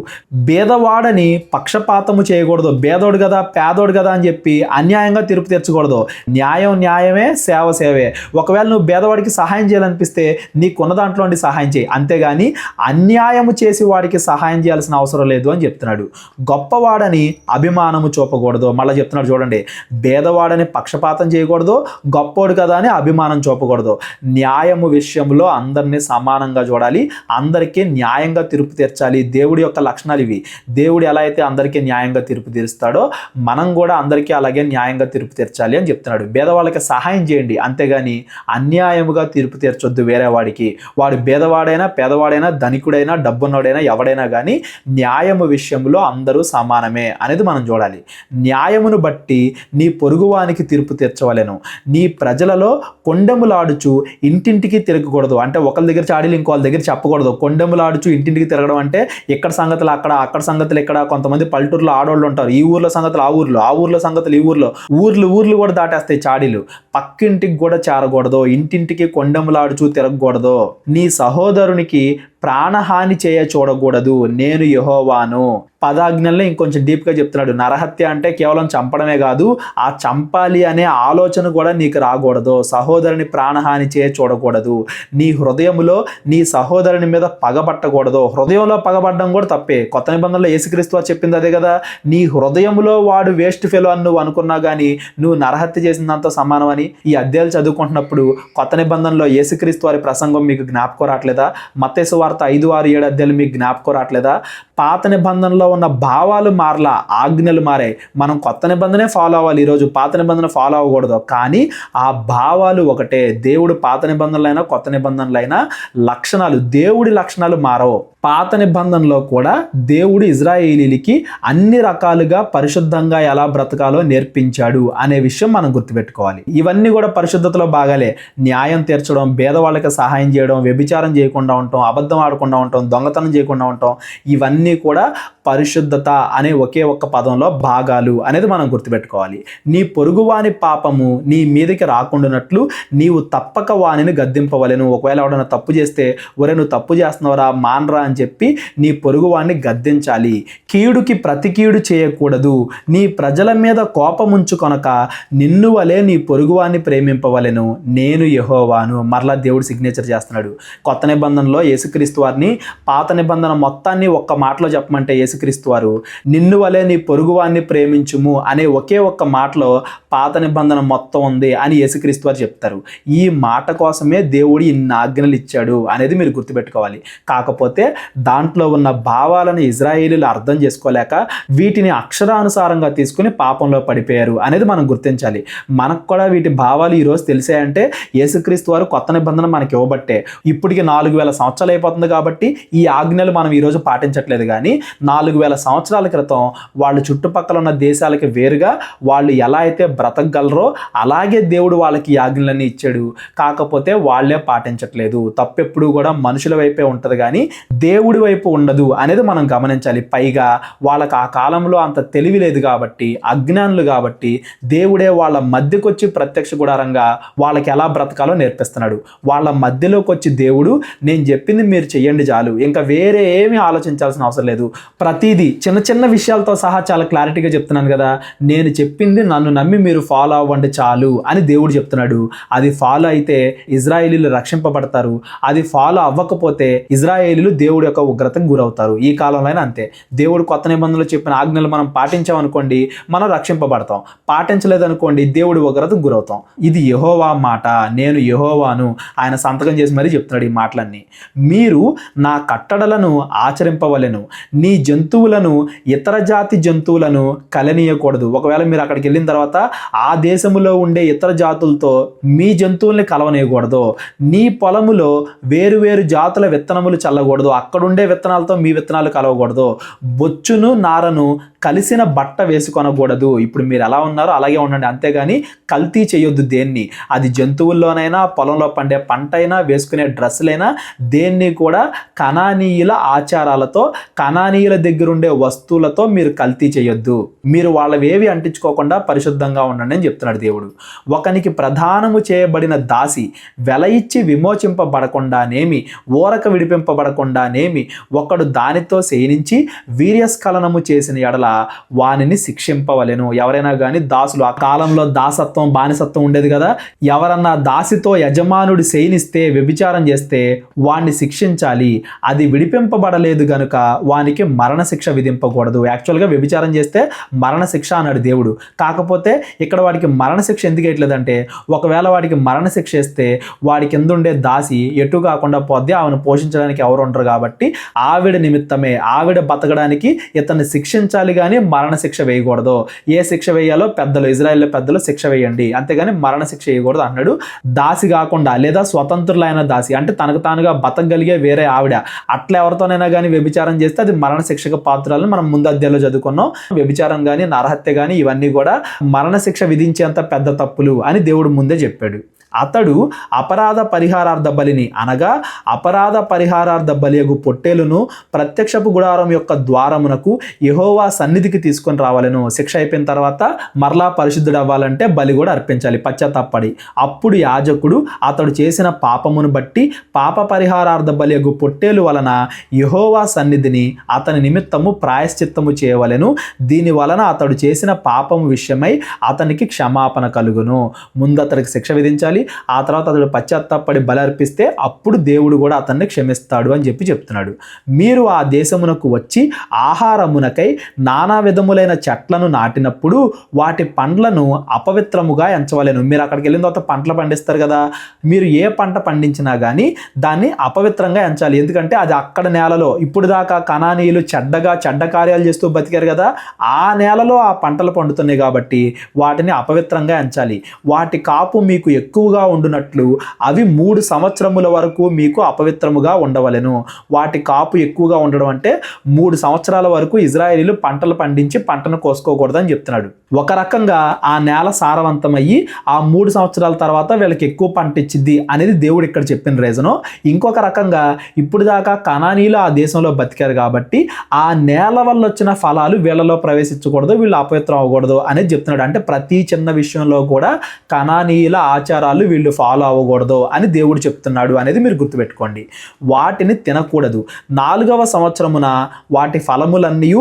బేదవాడని పక్షపాతము చేయకూడదు. బేదోడు కదా పేదోడు కదా అని చెప్పి అన్యాయంగా తీర్పు తీర్చకూడదు. న్యాయం న్యాయమే, సేవ సేవే. ఒకవేళ నువ్వు బేదవాడికి సహాయం చేయాలనిపిస్తే నీకున్న దాంట్లో నుండి సహాయం చేయి, అంతేగాని అన్యాయము చేసి వాడికి సహాయం చేయాల్సిన అవసరం లేదు అని చెప్తున్నాడు. గొప్పవాడని అభిమానము చూపకూడదు. మళ్ళీ చెప్తున్నాడు చూడండి, బేదవాడని పక్షపాతం చేయకూడదు, గొప్పోడు కదా అని అభిమానం చూపకూడదు. న్యాయము విషయంలో అందరినీ సమానంగా చూడాలి, అందరికీ న్యాయంగా తీర్పు తీర్చాలి. దేవుడి యొక్క లక్షణాలు ఇవి. దేవుడు ఎలా అయితే అందరికీ న్యాయంగా తీర్పు తీరుస్తాడో మనం కూడా అందరికీ అలాగే న్యాయంగా తీర్పు తీర్చాలి అని చెప్తున్నాడు. బేదవాళ్ళకి సహాయం చేయండి, అంతేగాని అన్యాయముగా తీర్పు తీర్చొద్దు వేరే వాడికి. వాడు బేదవాడైనా పేదవాడైనా ధనికుడైనా డబ్బున్నోడైనా ఎవడైనా కానీ న్యాయము విషయంలో అందరూ సమానమే అనేది మనం చూడాలి. న్యాయమును బట్టి నీ పొరుగువానికి తీర్పు తీర్చవలెను. నీ ప్రజలలో కొండెములాడుచు ఇంటింటికి తిరగకూడదు. అంటే ఒకరి దగ్గర చాడీలు ఇంకోళ్ళ దగ్గర చెప్పకూడదు. కొండెములాడుచు ఇంటింటికి తిరగడం అంటే ఇక్కడ సంగతులు అక్కడ, అక్కడ సంగతులు ఇక్కడ. కొంతమంది పల్లెటూరులో ఆడవాళ్ళు ఉంటారు, ఈ ఊర్లో సంగతులు ఆ ఊర్లో, ఆ ఊర్లో సంగతులు ఈ ఊర్లో. ఊర్లు కూడా దాటేస్తాయి చాడీలు. పక్కింటికి కూడా చేరకూడదు, ఇంటింటికి కొండెములాడుచు తిరగకూడదు. నీ సహోదరునికి ప్రాణహాని చేయ చూడకూడదు, నేను యెహోవాను. పదాజ్ఞల్ని ఇంకొంచెం డీప్గా చెప్తున్నాడు. నరహత్య అంటే కేవలం చంపడమే కాదు, ఆ చంపాలి అనే ఆలోచన కూడా నీకు రాకూడదు. సహోదరుని ప్రాణహాని చేయ చూడకూడదు. నీ హృదయములో నీ సహోదరుని మీద పగబట్టకూడదు. హృదయంలో పగబడ్డం కూడా తప్పే. కొత్త నిబంధనలో యేసుక్రీస్తు వారు చెప్పింది అదే కదా. నీ హృదయంలో వాడు వేస్ట్ ఫెలో అని నువ్వు అనుకున్నా కానీ నువ్వు నరహత్య చేసినంత సమానమని. ఈ అధ్యాయాలు చదువుకుంటున్నప్పుడు కొత్త నిబంధనలో యేసుక్రీస్తు వారి ప్రసంగం మీకు జ్ఞాపకం రావట్లేదా? మత్తయి సువార్త సువార్త 5, 6, 7 అధ్యాయాలు మీకు జ్ఞాపకం రావట్లేదా? పాత నిబంధనలో ఉన్న భావాలు మారలా, ఆజ్ఞలు మారాయి. మనం కొత్త నిబంధనే ఫాలో అవ్వాలి, ఈరోజు పాత నిబంధన ఫాలో అవ్వకూడదు. కానీ ఆ భావాలు ఒకటే. దేవుడు పాత నిబంధనలైనా కొత్త నిబంధనలైనా లక్షణాలు, దేవుడి లక్షణాలు మారవు. పాత నిబంధనలో కూడా దేవుడు ఇజ్రాయేలీలకి అన్ని రకాలుగా పరిశుద్ధంగా ఎలా బ్రతకాలో నేర్పించాడు అనే విషయం మనం గుర్తుపెట్టుకోవాలి. ఇవన్నీ కూడా పరిశుద్ధతలో భాగాలే. న్యాయం తీర్చడం, పేదవాళ్ళకి సహాయం చేయడం, వ్యభిచారం చేయకుండా ఉండటం, అబద్ధం ఆడకుండా ఉండటం, దొంగతనం చేయకుండా ఉండటం, ఇవన్నీ కూడా పరిశుద్ధత అనే ఒకే ఒక్క పదంలో భాగాలు అనేది మనం గుర్తుపెట్టుకోవాలి. నీ పొరుగువాని పాపము నీ మీదకి రాకుండానట్లు నీవు తప్పక వానిని గద్దింపవలెను. ఒకవేళ ఎవడన్నా తప్పు చేస్తే, ఒరే నువ్వు తప్పు చేస్తున్నావురా, మానరా అని చెప్పి నీ పొరుగువాన్ని గద్దించాలి. కీడుకి ప్రతి కీడు చేయకూడదు. నీ ప్రజల మీద కోపముంచుకొనక నిన్ను వలె నీ పొరుగువాన్ని ప్రేమింపవలెను, నేను యెహోవాను. మరలా దేవుడు సిగ్నేచర్ చేస్తున్నాడు. కొత్త నిబంధనలో యేసుక్రీస్తు వారిని పాత నిబంధన మొత్తాన్ని ఒక్క మాటలో చెప్పమంటే యేసుక్రీస్తు వారు నిన్ను వలె నీ పొరుగువాన్ని ప్రేమించుము అనే ఒకే ఒక్క మాటలో పాత నిబంధన మొత్తం ఉంది అని యేసుక్రీస్తు వారు చెప్తారు. ఈ మాట కోసమే దేవుడు ఇన్ని ఆజ్ఞలు ఇచ్చాడు అనేది మీరు గుర్తుపెట్టుకోవాలి. కాకపోతే దాంట్లో ఉన్న భావాలను ఇజ్రాయేలీలు అర్థం చేసుకోలేక వీటిని అక్షరానుసారంగా తీసుకుని పాపంలో పడిపోయారు అనేది మనం గుర్తించాలి. మనకు కూడా వీటి భావాలు ఈరోజు తెలిసాయంటే యేసుక్రీస్తు వారు కొత్త నిబంధన మనకి ఇవ్వబట్టే. ఇప్పటికి 4000 సంవత్సరాలు అయిపోతుంది కాబట్టి ఈ ఆజ్ఞలు మనం ఈరోజు పాటించట్లేదు. కానీ 4000 సంవత్సరాల క్రితం వాళ్ళు చుట్టుపక్కల ఉన్న దేశాలకి వేరుగా వాళ్ళు ఎలా అయితే బ్రతకగలరో అలాగే దేవుడు వాళ్ళకి ఈ ఆజ్ఞలన్నీ ఇచ్చాడు. కాకపోతే వాళ్ళే పాటించట్లేదు. తప్పెప్పుడు కూడా మనుషుల వైపే ఉంటుంది కానీ దేవుడి వైపు ఉండదు అనేది మనం గమనించాలి. పైగా వాళ్ళకి ఆ కాలంలో అంత తెలివి లేదు కాబట్టి, అజ్ఞానులు కాబట్టి దేవుడే వాళ్ళ మధ్యకు వచ్చి ప్రత్యక్ష గుడారంగా వాళ్ళకి ఎలా బ్రతకాలో నేర్పిస్తున్నాడు. వాళ్ళ మధ్యలోకి వచ్చి దేవుడు నేను చెప్పింది మీరు చెయ్యండి చాలు, ఇంకా వేరే ఏమీ ఆలోచించాల్సిన అవసరం లేదు. ప్రతిదీ చిన్న చిన్న విషయాలతో సహా చాలా క్లారిటీగా చెప్తున్నాను కదా, నేను చెప్పింది నన్ను నమ్మి మీరు ఫాలో అవ్వండి చాలు అని దేవుడు చెప్తున్నాడు. అది ఫాలో అయితే ఇజ్రాయేలీలు రక్షింపబడతారు. అది ఫాలో అవ్వకపోతే ఇజ్రాయేలీలు దేవుడి యొక్క ఉగ్రతకు గురవుతారు. ఈ కాలంలో అంతే. దేవుడు కొత్త నిబంధనలు చెప్పిన ఆజ్ఞలు మనం పాటించామనుకోండి, మనం రక్షింపబడతాం. పాటించలేదనుకోండి, దేవుడి ఉగ్రతకు గురవుతాం. ఇది యెహోవా మాట, నేను యెహోవాను. ఆయన సంతకం చేసి మరీ చెప్తున్నాడు ఈ మాటలన్నీ. మీరు నా కట్టడలను ఆచరింపవలెను, నీ జంతువులను ఇతర జాతి జంతువులను కలనీయకూడదు. ఒకవేళ మీరు అక్కడికి వెళ్ళిన తర్వాత ఆ దేశంలో ఉండే ఇతర జాతులతో మీ జంతువుల్ని కలవనీయకూడదు. నీ పొలములో వేరు వేరు జాతుల విత్తనములు చల్లకూడదు. అక్కడుండే విత్తనాలతో మీ విత్తనాలు కలవకూడదు. బొచ్చును నారను కలిసిన బట్ట వేసుకొనకూడదు. ఇప్పుడు మీరు ఎలా ఉన్నారో అలాగే ఉండండి, అంతేగాని కల్తీ చేయొద్దు దేన్ని. అది జంతువుల్లోనైనా, పొలంలో పండే పంట అయినా, వేసుకునే డ్రెస్సులైనా దేన్ని కూడా కనానీయుల ఆచారాలతో, కనానీయుల దగ్గర ఉండే వస్తువులతో మీరు కల్తీ చేయొద్దు. మీరు వాళ్ళవేవి అంటించుకోకుండా పరిశుద్ధంగా ఉండండి అని చెప్తున్నాడు దేవుడు. ఒకనికి ప్రధానము చేయబడిన దాసి వెల ఇచ్చి విమోచింపబడకుండానేమి, ఊరక విడిపింపబడకుండానేమి ఒకడు దానితో శయనించి వీర్యస్ఖలనము చేసిన ఎడల వానిని శిక్షింపవలెను. ఎవరైనా కానీ దాసులు, ఆ కాలంలో దాసత్వం, బానిసత్వం ఉండేది కదా, ఎవరన్నా దాసితో యజమానుడు శయనిస్తే, వ్యభిచారం చేస్తే వాణ్ణి శిక్షించాలి. అది విడిపింపబడలేదు గనుక వానికి మరణశిక్ష విధింపకూడదు. యాక్చువల్గా వ్యభిచారం చేస్తే మరణశిక్ష అన్నాడు దేవుడు. కాకపోతే ఇక్కడ వాడికి మరణశిక్ష ఎందుకు వేయట్లేదంటే, ఒకవేళ వాడికి మరణశిక్ష వేస్తే వాడి కింద ఉండే దాసి ఎటు కాకుండా పోద్ది, ఆమెను పోషించడానికి ఎవరు ఉండరు కాబట్టి ఆవిడ నిమిత్తమే, ఆవిడ బతకడానికి ఇతన్ని శిక్షించాలి కానీ మరణశిక్ష వేయకూడదు. ఏ శిక్ష వేయాలో పెద్దలు, ఇజ్రాయేల్ పెద్దలు శిక్ష వేయండి, అంతేగాని మరణశిక్ష వేయకూడదు అన్నాడు. దాసి కాకుండా లేదా స్వతంత్రులైన దాసి అంటే తనకు తానుగా బతకగలిగే వేరే ఆవిడ, అట్లా ఎవరితోనైనా కానీ వ్యభిచారం చేస్తే అది మరణశిక్షకు పాత్రలను మనం ముందు అధ్యాయంలో చదువుకున్నాం. వ్యభిచారం కానీ, నరహత్య కానీ ఇవన్నీ కూడా మరణశిక్ష విధించేంత పెద్ద తప్పులు అని దేవుడు ముందే చెప్పాడు. అతడు అపరాధ పరిహారార్థ బలిని అనగా అపరాధ పరిహారార్థ బలియగు పొట్టేలును ప్రత్యక్షపు గుడారం యొక్క ద్వారమునకు యెహోవా సన్నిధికి తీసుకొని రావాలను. శిక్ష అయిపోయిన తర్వాత మరలా పరిశుద్ధుడు అవ్వాలంటే బలి కూడా అర్పించాలి పశ్చాత్తాపడి. అప్పుడు యాజకుడు అతడు చేసిన పాపమును బట్టి పాప పరిహారార్థ బలియగు పొట్టేలు వలన యెహోవా సన్నిధిని అతని నిమిత్తము ప్రాయశ్చిత్తము చేయవలెను. దీని వలన అతడు చేసిన పాపము విషయమై అతనికి క్షమాపణ కలుగును. ముందు అతడికి శిక్ష విధించాలి, ఆ తర్వాత అతడు పశ్చాత్తాపడి బలి అర్పిస్తే అప్పుడు దేవుడు కూడా అతన్ని క్షమిస్తాడు అని చెప్తున్నాడు. మీరు ఆ దేశమునకు వచ్చి ఆహారమునకై నానా విధములైన చెట్లను నాటినప్పుడు వాటి పండ్లను అపవిత్రముగా ఎంచవలెను. మీరు అక్కడికి వెళ్ళిన తర్వాత పంటలు పండిస్తారు కదా, మీరు ఏ పంట పండించినా కానీ దాన్ని అపవిత్రంగా ఎంచాలి. ఎందుకంటే అది అక్కడ నేలలో ఇప్పుడు దాకా కనానీయులు చెడ్డ కార్యాలు చేస్తూ బతికారు కదా, ఆ నేలలో ఆ పంటలు పండుతున్నాయి కాబట్టి వాటిని అపవిత్రంగా ఎంచాలి. వాటి కాపు మీకు ఎక్కువగా ఉండునట్లు అవి 3 సంవత్సరముల వరకు మీకు అపవిత్రముగా ఉండవలెను. వాటి కాపు ఎక్కువగా ఉండడం అంటే 3 సంవత్సరాల వరకు ఇజ్రాయేలీలు పంటలు పండించి పంటను కోసుకోకూడదని చెప్తున్నాడు. ఒక రకంగా ఆ నేల సారవంతమయ్యి ఆ 3 సంవత్సరాల తర్వాత వీళ్ళకి ఎక్కువ పంట ఇచ్చిద్ది అనేది దేవుడు ఇక్కడ చెప్పిన రీజను. ఇంకొక రకంగా ఇప్పుడు దాకా కనానీయులు ఆ దేశంలో బతికారు కాబట్టి ఆ నేల వల్ల వచ్చిన ఫలాలు వీళ్ళలో ప్రవేశించకూడదు, వీళ్ళు అపవిత్రం అవ్వకూడదు అనేది చెప్తున్నాడు. అంటే ప్రతి చిన్న విషయంలో కూడా కనానీయుల ఆచారాలు వీళ్ళు ఫాలో అవ్వకూడదు అని దేవుడు చెప్తున్నాడు అనేది మీరు గుర్తుపెట్టుకోండి. వాటిని తినకూడదు. 4వ సంవత్సరమున వాటి ఫలములన్నీ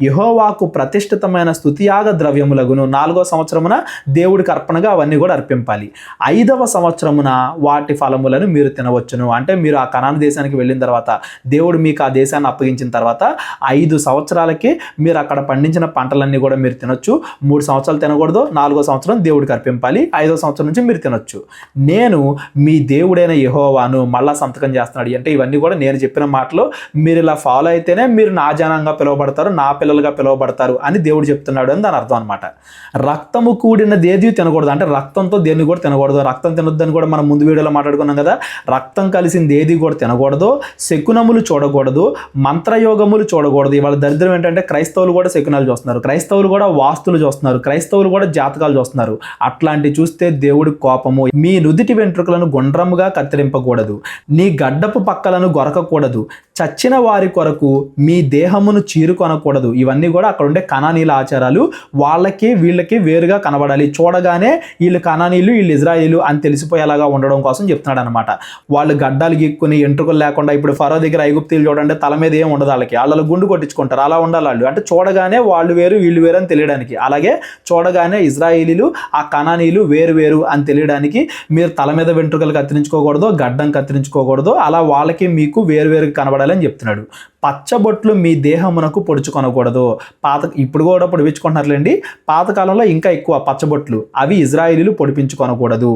యెహోవాకు ప్రతిష్ఠితమైన స్తుతియాగ ద్రవ్యములగును. 4వ సంవత్సరమున దేవుడికి అర్పణగా అవన్నీ కూడా అర్పింపాలి. 5వ సంవత్సరమున వాటి ఫలములను మీరు తినవచ్చును. అంటే మీరు ఆ కనాను దేశానికి వెళ్ళిన తర్వాత దేవుడు మీకు ఆ దేశాన్ని అప్పగించిన తర్వాత 5 సంవత్సరాలకి మీరు అక్కడ పండించిన పంటలన్నీ కూడా మీరు తినొచ్చు. 3 సంవత్సరాలు తినకూడదు, 4వ సంవత్సరం దేవుడికి అర్పింపాలి, 5వ సంవత్సరం నుంచి మీరు తినొచ్చు. నేను మీ దేవుడైన యెహోవాను. మళ్ళా సంతకం చేస్తున్నాడు. అంటే ఇవన్నీ కూడా నేను చెప్పిన మాటలు మీరు ఇలా ఫాలో అయితేనే మీరు నా జనంగా పిలువబడతారు, నా పిల్లలుగా పిలువబడతారు అని దేవుడు చెప్తున్నాడు అని దాని అర్థం అనమాట. రక్తము కూడినదేది తినకూడదు. అంటే రక్తంతో దేన్ని కూడా తినకూడదు. రక్తం తినొద్దని కూడా మనం ముందు వీడియోలో మాట్లాడుకున్నాం కదా. రక్తం కలిసింది ఏది కూడా తినకూడదు. శకునములు చూడకూడదు, మంత్రయోగములు చూడకూడదు. ఇవాళ దరిద్రం ఏంటంటే క్రైస్తవులు కూడా శకునాలు చూస్తున్నారు, క్రైస్తవులు కూడా వాస్తులు చూస్తున్నారు, క్రైస్తవులు కూడా జాతకాలు చూస్తున్నారు. అట్లాంటి చూస్తే దేవుడి కోపము. మీ నుదిటి వెంట్రుకలను గుండ్రముగా కత్తిరింపకూడదు, నీ గడ్డపు పక్కలను గొరకకూడదు, చచ్చిన వారి కొరకు మీ దేహమును చీరుకొనకూడదు. ఇవన్నీ కూడా అక్కడ ఉండే కనానీల ఆచారాలు. వాళ్ళకి వీళ్ళకి వేరుగా కనబడాలి. చూడగానే వీళ్ళు కనానీలు వీళ్ళు ఇజ్రాయేలు అని తెలిసిపోయేలాగా ఉండడం కోసం చెప్తున్నాడు అనమాట. వాళ్ళు గడ్డాలు గీక్కుని ఎంట్రుకలు లేకుండా, ఇప్పుడు ఫరో దగ్గర ఐగుప్తీయులు చూడండి తల మీద ఏం ఉండదు, వాళ్ళ గుండు కొట్టించుకుంటారు, అలా ఉండాలి వాళ్ళు. అంటే చూడగానే వాళ్ళు వేరు వీళ్ళు వేరు అని తెలియడానికి. అలాగే చూడగానే ఇజ్రాయేలీలు ఆ కనానీలు వేరు వేరు అని తెలియడానికి మీరు తల మీద వెంట్రుకలు కత్తిరించుకోకూడదు, గడ్డం కత్తిరించుకోకూడదు. అలా వాళ్ళకి మీకు వేరు వేరు కనబడాలని చెప్తున్నాడు. పచ్చబొట్లు మీ దేహమునకు పొడుచుకొనకూడదు. ఇప్పుడు కూడా పొడిపించుకుంటున్నారులేండి, పాతకాలంలో ఇంకా ఎక్కువ పచ్చబొట్లు, అవి ఇజ్రాయేలీలు పొడిపించుకొనకూడదు.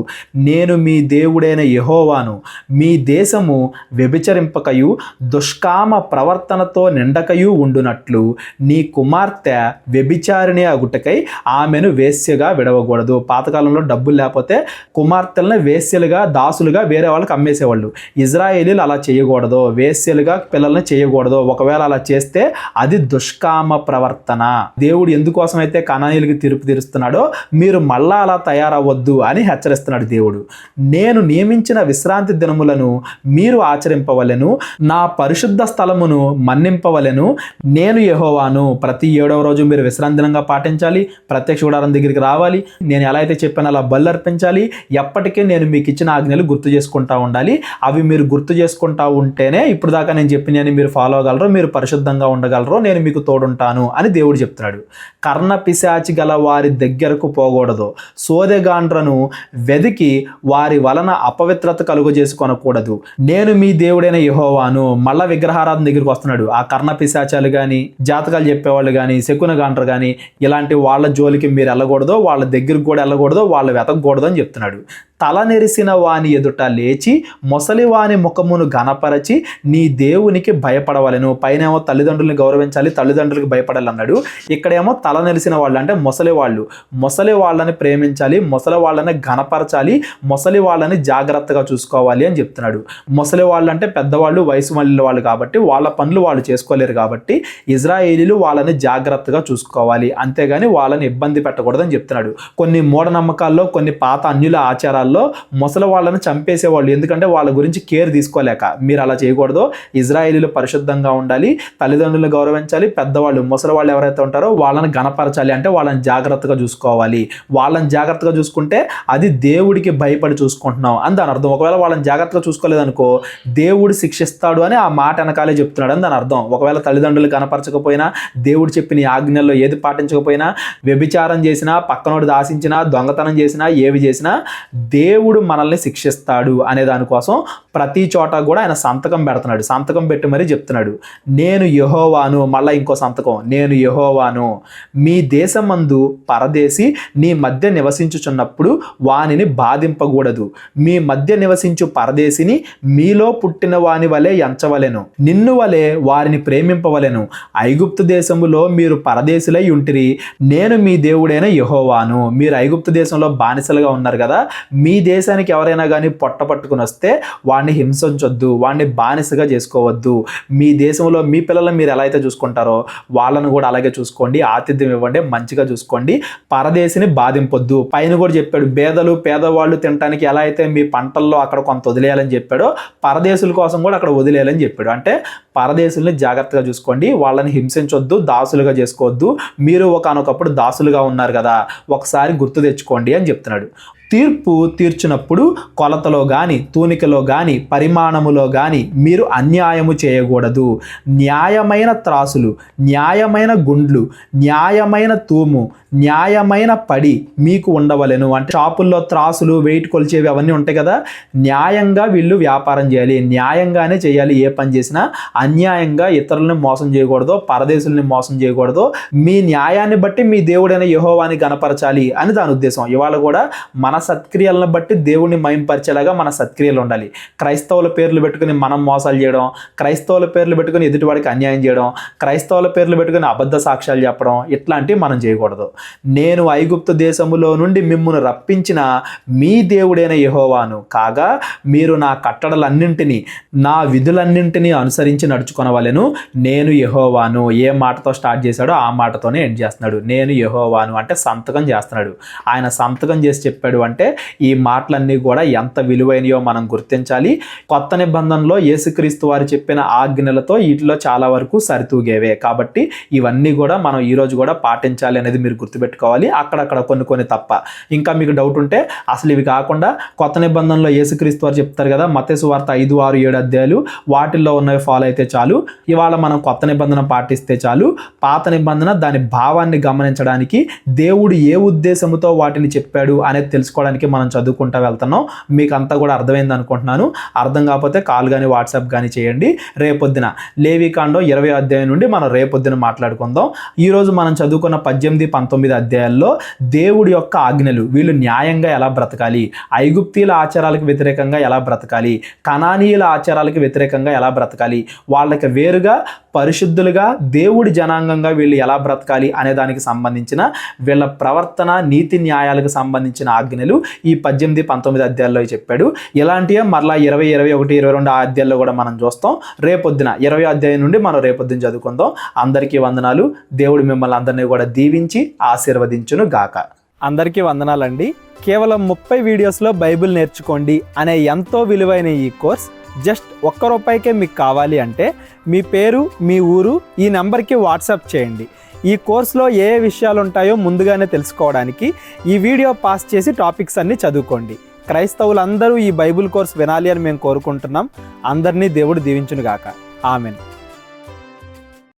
నేను మీ దేవుడైన యెహోవాను. మీ దేశము వ్యభిచరింపకయు దుష్కామ ప్రవర్తనతో నిండకయు ఉండునట్లు నీ కుమార్తె వ్యభిచారిణి అగుటకై ఆమెను వేశ్యగా విడవకూడదు. పాతకాలంలో డబ్బులు లేకపోతే కుమార్తెలను వేశ్యలుగా దాసులుగా వేరే వాళ్ళకి అమ్మేసేవాళ్ళు. ఇజ్రాయేలీలు అలా చేయకూడదు, వేశ్యలుగా పిల్లల్ని చేయకూడదు. ఒకవేళ అలా చేస్తే అది దుష్కామ ప్రవర్తన. దేవుడు ఎందుకోసమైతే కనానీయులకి తీర్పు తీరుస్తున్నాడో మీరు మళ్ళా అలా తయారవద్దు అని హెచ్చరిస్తున్నాడు దేవుడు. నేను నియమించిన విశ్రాంతి దినములను మీరు ఆచరింపవలెను, నా పరిశుద్ధ స్థలమును మన్నింపవలెను. నేను యెహోవాను. ప్రతి 7వ రోజు మీరు విశ్రాంతి దినంగా పాటించాలి, ప్రత్యక్ష గుడారం దగ్గరికి రావాలి, నేను ఎలా అయితే చెప్పానో అలా బలి అర్పించాలి. ఎప్పటికీ నేను మీకు ఇచ్చిన ఆజ్ఞలు గుర్తు చేసుకుంటా ఉండాలి. అవి మీరు గుర్తు చేసుకుంటా ఉంటేనే ఇప్పుడు దాకా నేను చెప్పినని మీరు ఫాలో అవ్వగలరు, మీరు పరిశుద్ధంగా ఉండగలరు, నేను మీకు తోడుంటాను అని దేవుడు చెప్తున్నాడు. కర్ణ పిశాచి గల వారి దగ్గరకు పోకూడదు, సోదెగాండ్రను వెదికి వారి వలన అపవిత్రత కలుగు చేసుకొనకూడదు. నేను మీ దేవుడైన యెహోవాను. మళ్ళా విగ్రహారాధన దగ్గరికి వస్తున్నాడు. ఆ కర్ణ పిశాచాలు కానీ, జాతకాలు చెప్పేవాళ్ళు కానీ, శకునగాండ్రు కానీ ఇలాంటి వాళ్ళ జోలికి మీరు వెళ్ళకూడదు, వాళ్ళ దగ్గరికి కూడా వెళ్ళకూడదు, వాళ్ళు వెతకకూడదు అని చెప్తున్నాడు. తల నెరిసిన వాని ఎదుట లేచి మొసలి వాని ముఖమును ఘనపరచి నీ దేవునికి భయపడవలెను. పైనేమో తల్లిదండ్రులను గౌరవించాలి, తల్లిదండ్రులకు భయపడాలి అన్నాడు. ఇక్కడేమో తల నెరిసిన వాళ్ళు అంటే ముసలి వాళ్ళు. ముసలి వాళ్ళని ప్రేమించాలి, ముసలి వాళ్ళని ఘనపరచాలి, ముసలి వాళ్ళని జాగ్రత్తగా చూసుకోవాలి అని చెప్తున్నాడు. ముసలి వాళ్ళు అంటే పెద్దవాళ్ళు, వయసు మళ్ళీ వాళ్ళు కాబట్టి వాళ్ళ పనులు వాళ్ళు చేసుకోలేరు కాబట్టి ఇజ్రాయేలీలు వాళ్ళని జాగ్రత్తగా చూసుకోవాలి, అంతేగాని వాళ్ళని ఇబ్బంది పెట్టకూడదని చెప్తున్నాడు. కొన్ని మూఢనమ్మకాల్లో, కొన్ని పాత అన్యుల ఆచారాల్లో ముసలి వాళ్ళని చంపేసేవాళ్ళు, ఎందుకంటే వాళ్ళ గురించి కేర్ తీసుకోలేక. మీరు అలా చేయకూడదు. ఇజ్రాయేలీలు పరిశుద్ధంగా ఉండాలి, తల్లిదండ్రులను గౌరవించాలి, పెద్దవాళ్ళు ముసలి వాళ్ళు ఎవరైతే ఉంటారో వాళ్ళని ఘనపరచాలి, అంటే వాళ్ళని జాగ్రత్తగా చూసుకోవాలి. వాళ్ళని జాగ్రత్తగా చూసుకుంటే అది దేవుడికి భయపడి చూసుకుంటున్నాం అని దాని అర్థం. ఒకవేళ వాళ్ళని జాగ్రత్తగా చూసుకోలేదనుకో దేవుడు శిక్షిస్తాడు అని ఆ మాట వెనకాలే చెప్తున్నాడు అని దాని అర్థం. ఒకవేళ తల్లిదండ్రులు కనపరచకపోయినా, దేవుడు చెప్పిన ఆజ్ఞల్లో ఏది పాటించకపోయినా, వ్యభిచారం చేసినా, పక్కనోడు దాసించినా, దొంగతనం చేసినా, ఏవి చేసినా దేవుడు మనల్ని శిక్షిస్తాడు అనే దానికోసం ప్రతి చోట కూడా ఆయన సంతకం పెడుతున్నాడు. సంతకం పెట్టి మరీ చెప్తున్నాడు, నేను యెహోవాను. మళ్ళీ ఇంకో సంతకం, నేను యెహోవాను. మీ దేశమందు పరదేశి నీ మధ్య నివసించుచున్నప్పుడు వానిని బాధింపకూడదు. మీ మధ్య నివసించు పరదేశిని మీలో పుట్టిన వాని వలె ఎంచవలెను, నిన్ను వలె వారిని ప్రేమింపవలెను. ఐగుప్తు దేశములో మీరు పరదేశులై ఉంటిరి, నేను మీ దేవుడైన యెహోవాను. మీరు ఐగుప్తు దేశంలో బానిసలుగా ఉన్నారు కదా, మీ దేశానికి ఎవరైనా కానీ పొట్ట పట్టుకుని వస్తే వాడిని హింసించొద్దు, వాడిని బానిసగా చేసుకోవద్దు. మీ దేశంలో మీ పిల్లలను మీరు ఎలా అయితే చూసుకుంటారో వాళ్ళను కూడా అలాగే చూసుకోండి, ఆతిథ్యం ఇవ్వండి, మంచిగా చూసుకోండి, పరదేశిని బాధింపొద్దు. పైన కూడా చెప్పాడు, పేదలు పేదవాళ్ళు తినడానికి ఎలా అయితే మీ పంటల్లో అక్కడ కొంత వదిలేయాలని చెప్పాడో పరదేశుల కోసం కూడా అక్కడ వదిలేయాలని చెప్పాడు. అంటే పరదేశుల్ని జాగ్రత్తగా చూసుకోండి, వాళ్ళని హింసించొద్దు, దాసులుగా చేసుకోవద్దు. మీరు ఒకనొకప్పుడు దాసులుగా ఉన్నారు కదా, ఒకసారి గుర్తు తెచ్చుకోండి అని చెప్తున్నాడు. తీర్పు తీర్చినప్పుడు కొలతలో కానీ, తూనికలో కానీ, పరిమాణములో కానీ మీరు అన్యాయము చేయకూడదు. న్యాయమైన త్రాసులు, న్యాయమైన గుండ్లు, న్యాయమైన తూము, న్యాయమైన పడి మీకు ఉండవలెను. అంటే షాపుల్లో త్రాసులు, వెయిట్ కొలిచేవి అవన్నీ ఉంటాయి కదా, న్యాయంగా వీళ్ళు వ్యాపారం చేయాలి, న్యాయంగానే చేయాలి. ఏ పని చేసినా అన్యాయంగా ఇతరులని మోసం చేయకూడదు, పరదేశుల్ని మోసం చేయకూడదు. మీ న్యాయాన్ని బట్టి మీ దేవుడైన యెహోవాని గణపరచాలి అని దాని ఉద్దేశం. ఇవాళ కూడా మన సత్క్రియలను బట్టి దేవుడిని మహింపరిచేలాగా మన సత్క్రియలు ఉండాలి. క్రైస్తవుల పేర్లు పెట్టుకుని మనం మోసాలు చేయడం, క్రైస్తవుల పేర్లు పెట్టుకుని ఎదుటివాడికి అన్యాయం చేయడం, క్రైస్తవుల పేర్లు పెట్టుకుని అబద్ధ సాక్ష్యాలు చెప్పడం, ఇట్లాంటివి మనం చేయకూడదు. నేను ఐగుప్తు దేశములో నుండి మిమ్మును రప్పించిన మీ దేవుడైన యెహోవాను కాగా మీరు నా కట్టడలన్నింటినీ నా విధులన్నింటినీ అనుసరించి నడుచుకొనవలెను, నేను యెహోవాను. ఏ మాటతో స్టార్ట్ చేశాడో ఆ మాటతోనే ఎండ్ చేస్తున్నాడు. నేను యెహోవాను అంటే సంతకం చేస్తున్నాడు. ఆయన సంతకం చేసి చెప్పాడు అంటే ఈ మాటలన్నీ కూడా ఎంత విలువైనయో మనం గుర్తించాలి. కొత్త నిబంధనలో యేసుక్రీస్తు వారు చెప్పిన ఆజ్ఞలతో వీటిలో చాలా వరకు సరితూగేవే. కాబట్టి ఇవన్నీ కూడా మనం ఈరోజు కూడా పాటించాలి అనేది మీరు గుర్తుపెట్టుకోవాలి. అక్కడక్కడ కొన్ని తప్ప. ఇంకా మీకు డౌట్ ఉంటే అసలు ఇవి కాకుండా కొత్త నిబంధనలో యేసుక్రీస్తు వారు చెప్తారు కదా, మత్తయి సువార్త 5, 6, 7 అధ్యాయాలు, వాటిల్లో ఉన్నవి ఫాలో అయితే చాలు. ఇవాళ మనం కొత్త నిబంధన పాటిస్తే చాలు. పాత నిబంధన దాని భావాన్ని గమనించడానికి, దేవుడు ఏ ఉద్దేశంతో వాటిని చెప్పాడు అనేది తెలుసుకోవడానికి మనం చదువుకుంటూ వెళ్తున్నాం. మీకు అంతా కూడా అర్థమైంది అనుకుంటున్నాను. అర్థం కాకపోతే కాల్ కానీ వాట్సాప్ కానీ చేయండి. రేపొద్దున లేవికాండం 20 అధ్యాయం నుండి మనం రేపొద్దున మాట్లాడుకుందాం. ఈరోజు మనం చదువుకున్న 18, 19 అధ్యాయాల్లో దేవుడి యొక్క ఆజ్ఞలు, వీళ్ళు న్యాయంగా ఎలా బ్రతకాలి, ఐగుప్తీయుల ఆచారాలకు వ్యతిరేకంగా ఎలా బ్రతకాలి, కనానీయుల ఆచారాలకు వ్యతిరేకంగా ఎలా బ్రతకాలి, వాళ్ళకి వేరుగా పరిశుద్ధులుగా దేవుడి జనాంగంగా వీళ్ళు ఎలా బ్రతకాలి అనే దానికి సంబంధించిన వీళ్ళ ప్రవర్తన, నీతి న్యాయాలకు సంబంధించిన ఆజ్ఞలు ఈ 18, 19 అధ్యాయాల్లో చెప్పాడు. ఇలాంటివే మరలా 20, 21, 22 ఆ అధ్యాయాల్లో కూడా మనం చూస్తాం. రేపొద్దున 20 అధ్యాయం నుండి మనం రేపొద్దున చదువుకుందాం. అందరికీ వందనాలు. దేవుడు మిమ్మల్ని అందరినీ కూడా దీవించి ఆశీర్వదించును గాక. అందరికీ వందనాలండి. కేవలం 30 వీడియోస్లో బైబిల్ నేర్చుకోండి అనే ఎంతో విలువైన ఈ కోర్స్ జస్ట్ ₹1 మీకు కావాలి అంటే మీ పేరు, మీ ఊరు ఈ నెంబర్కి వాట్సాప్ చేయండి. ఈ కోర్సులో ఏ విషయాలు ఉంటాయో ముందుగానే తెలుసుకోవడానికి ఈ వీడియో పాస్ చేసి టాపిక్స్ అన్నీ చదువుకోండి. క్రైస్తవులందరూ ఈ బైబిల్ కోర్స్ వినాలి అని మేము కోరుకుంటున్నాం. అందరినీ దేవుడు దీవించును గాక. ఆమెన్.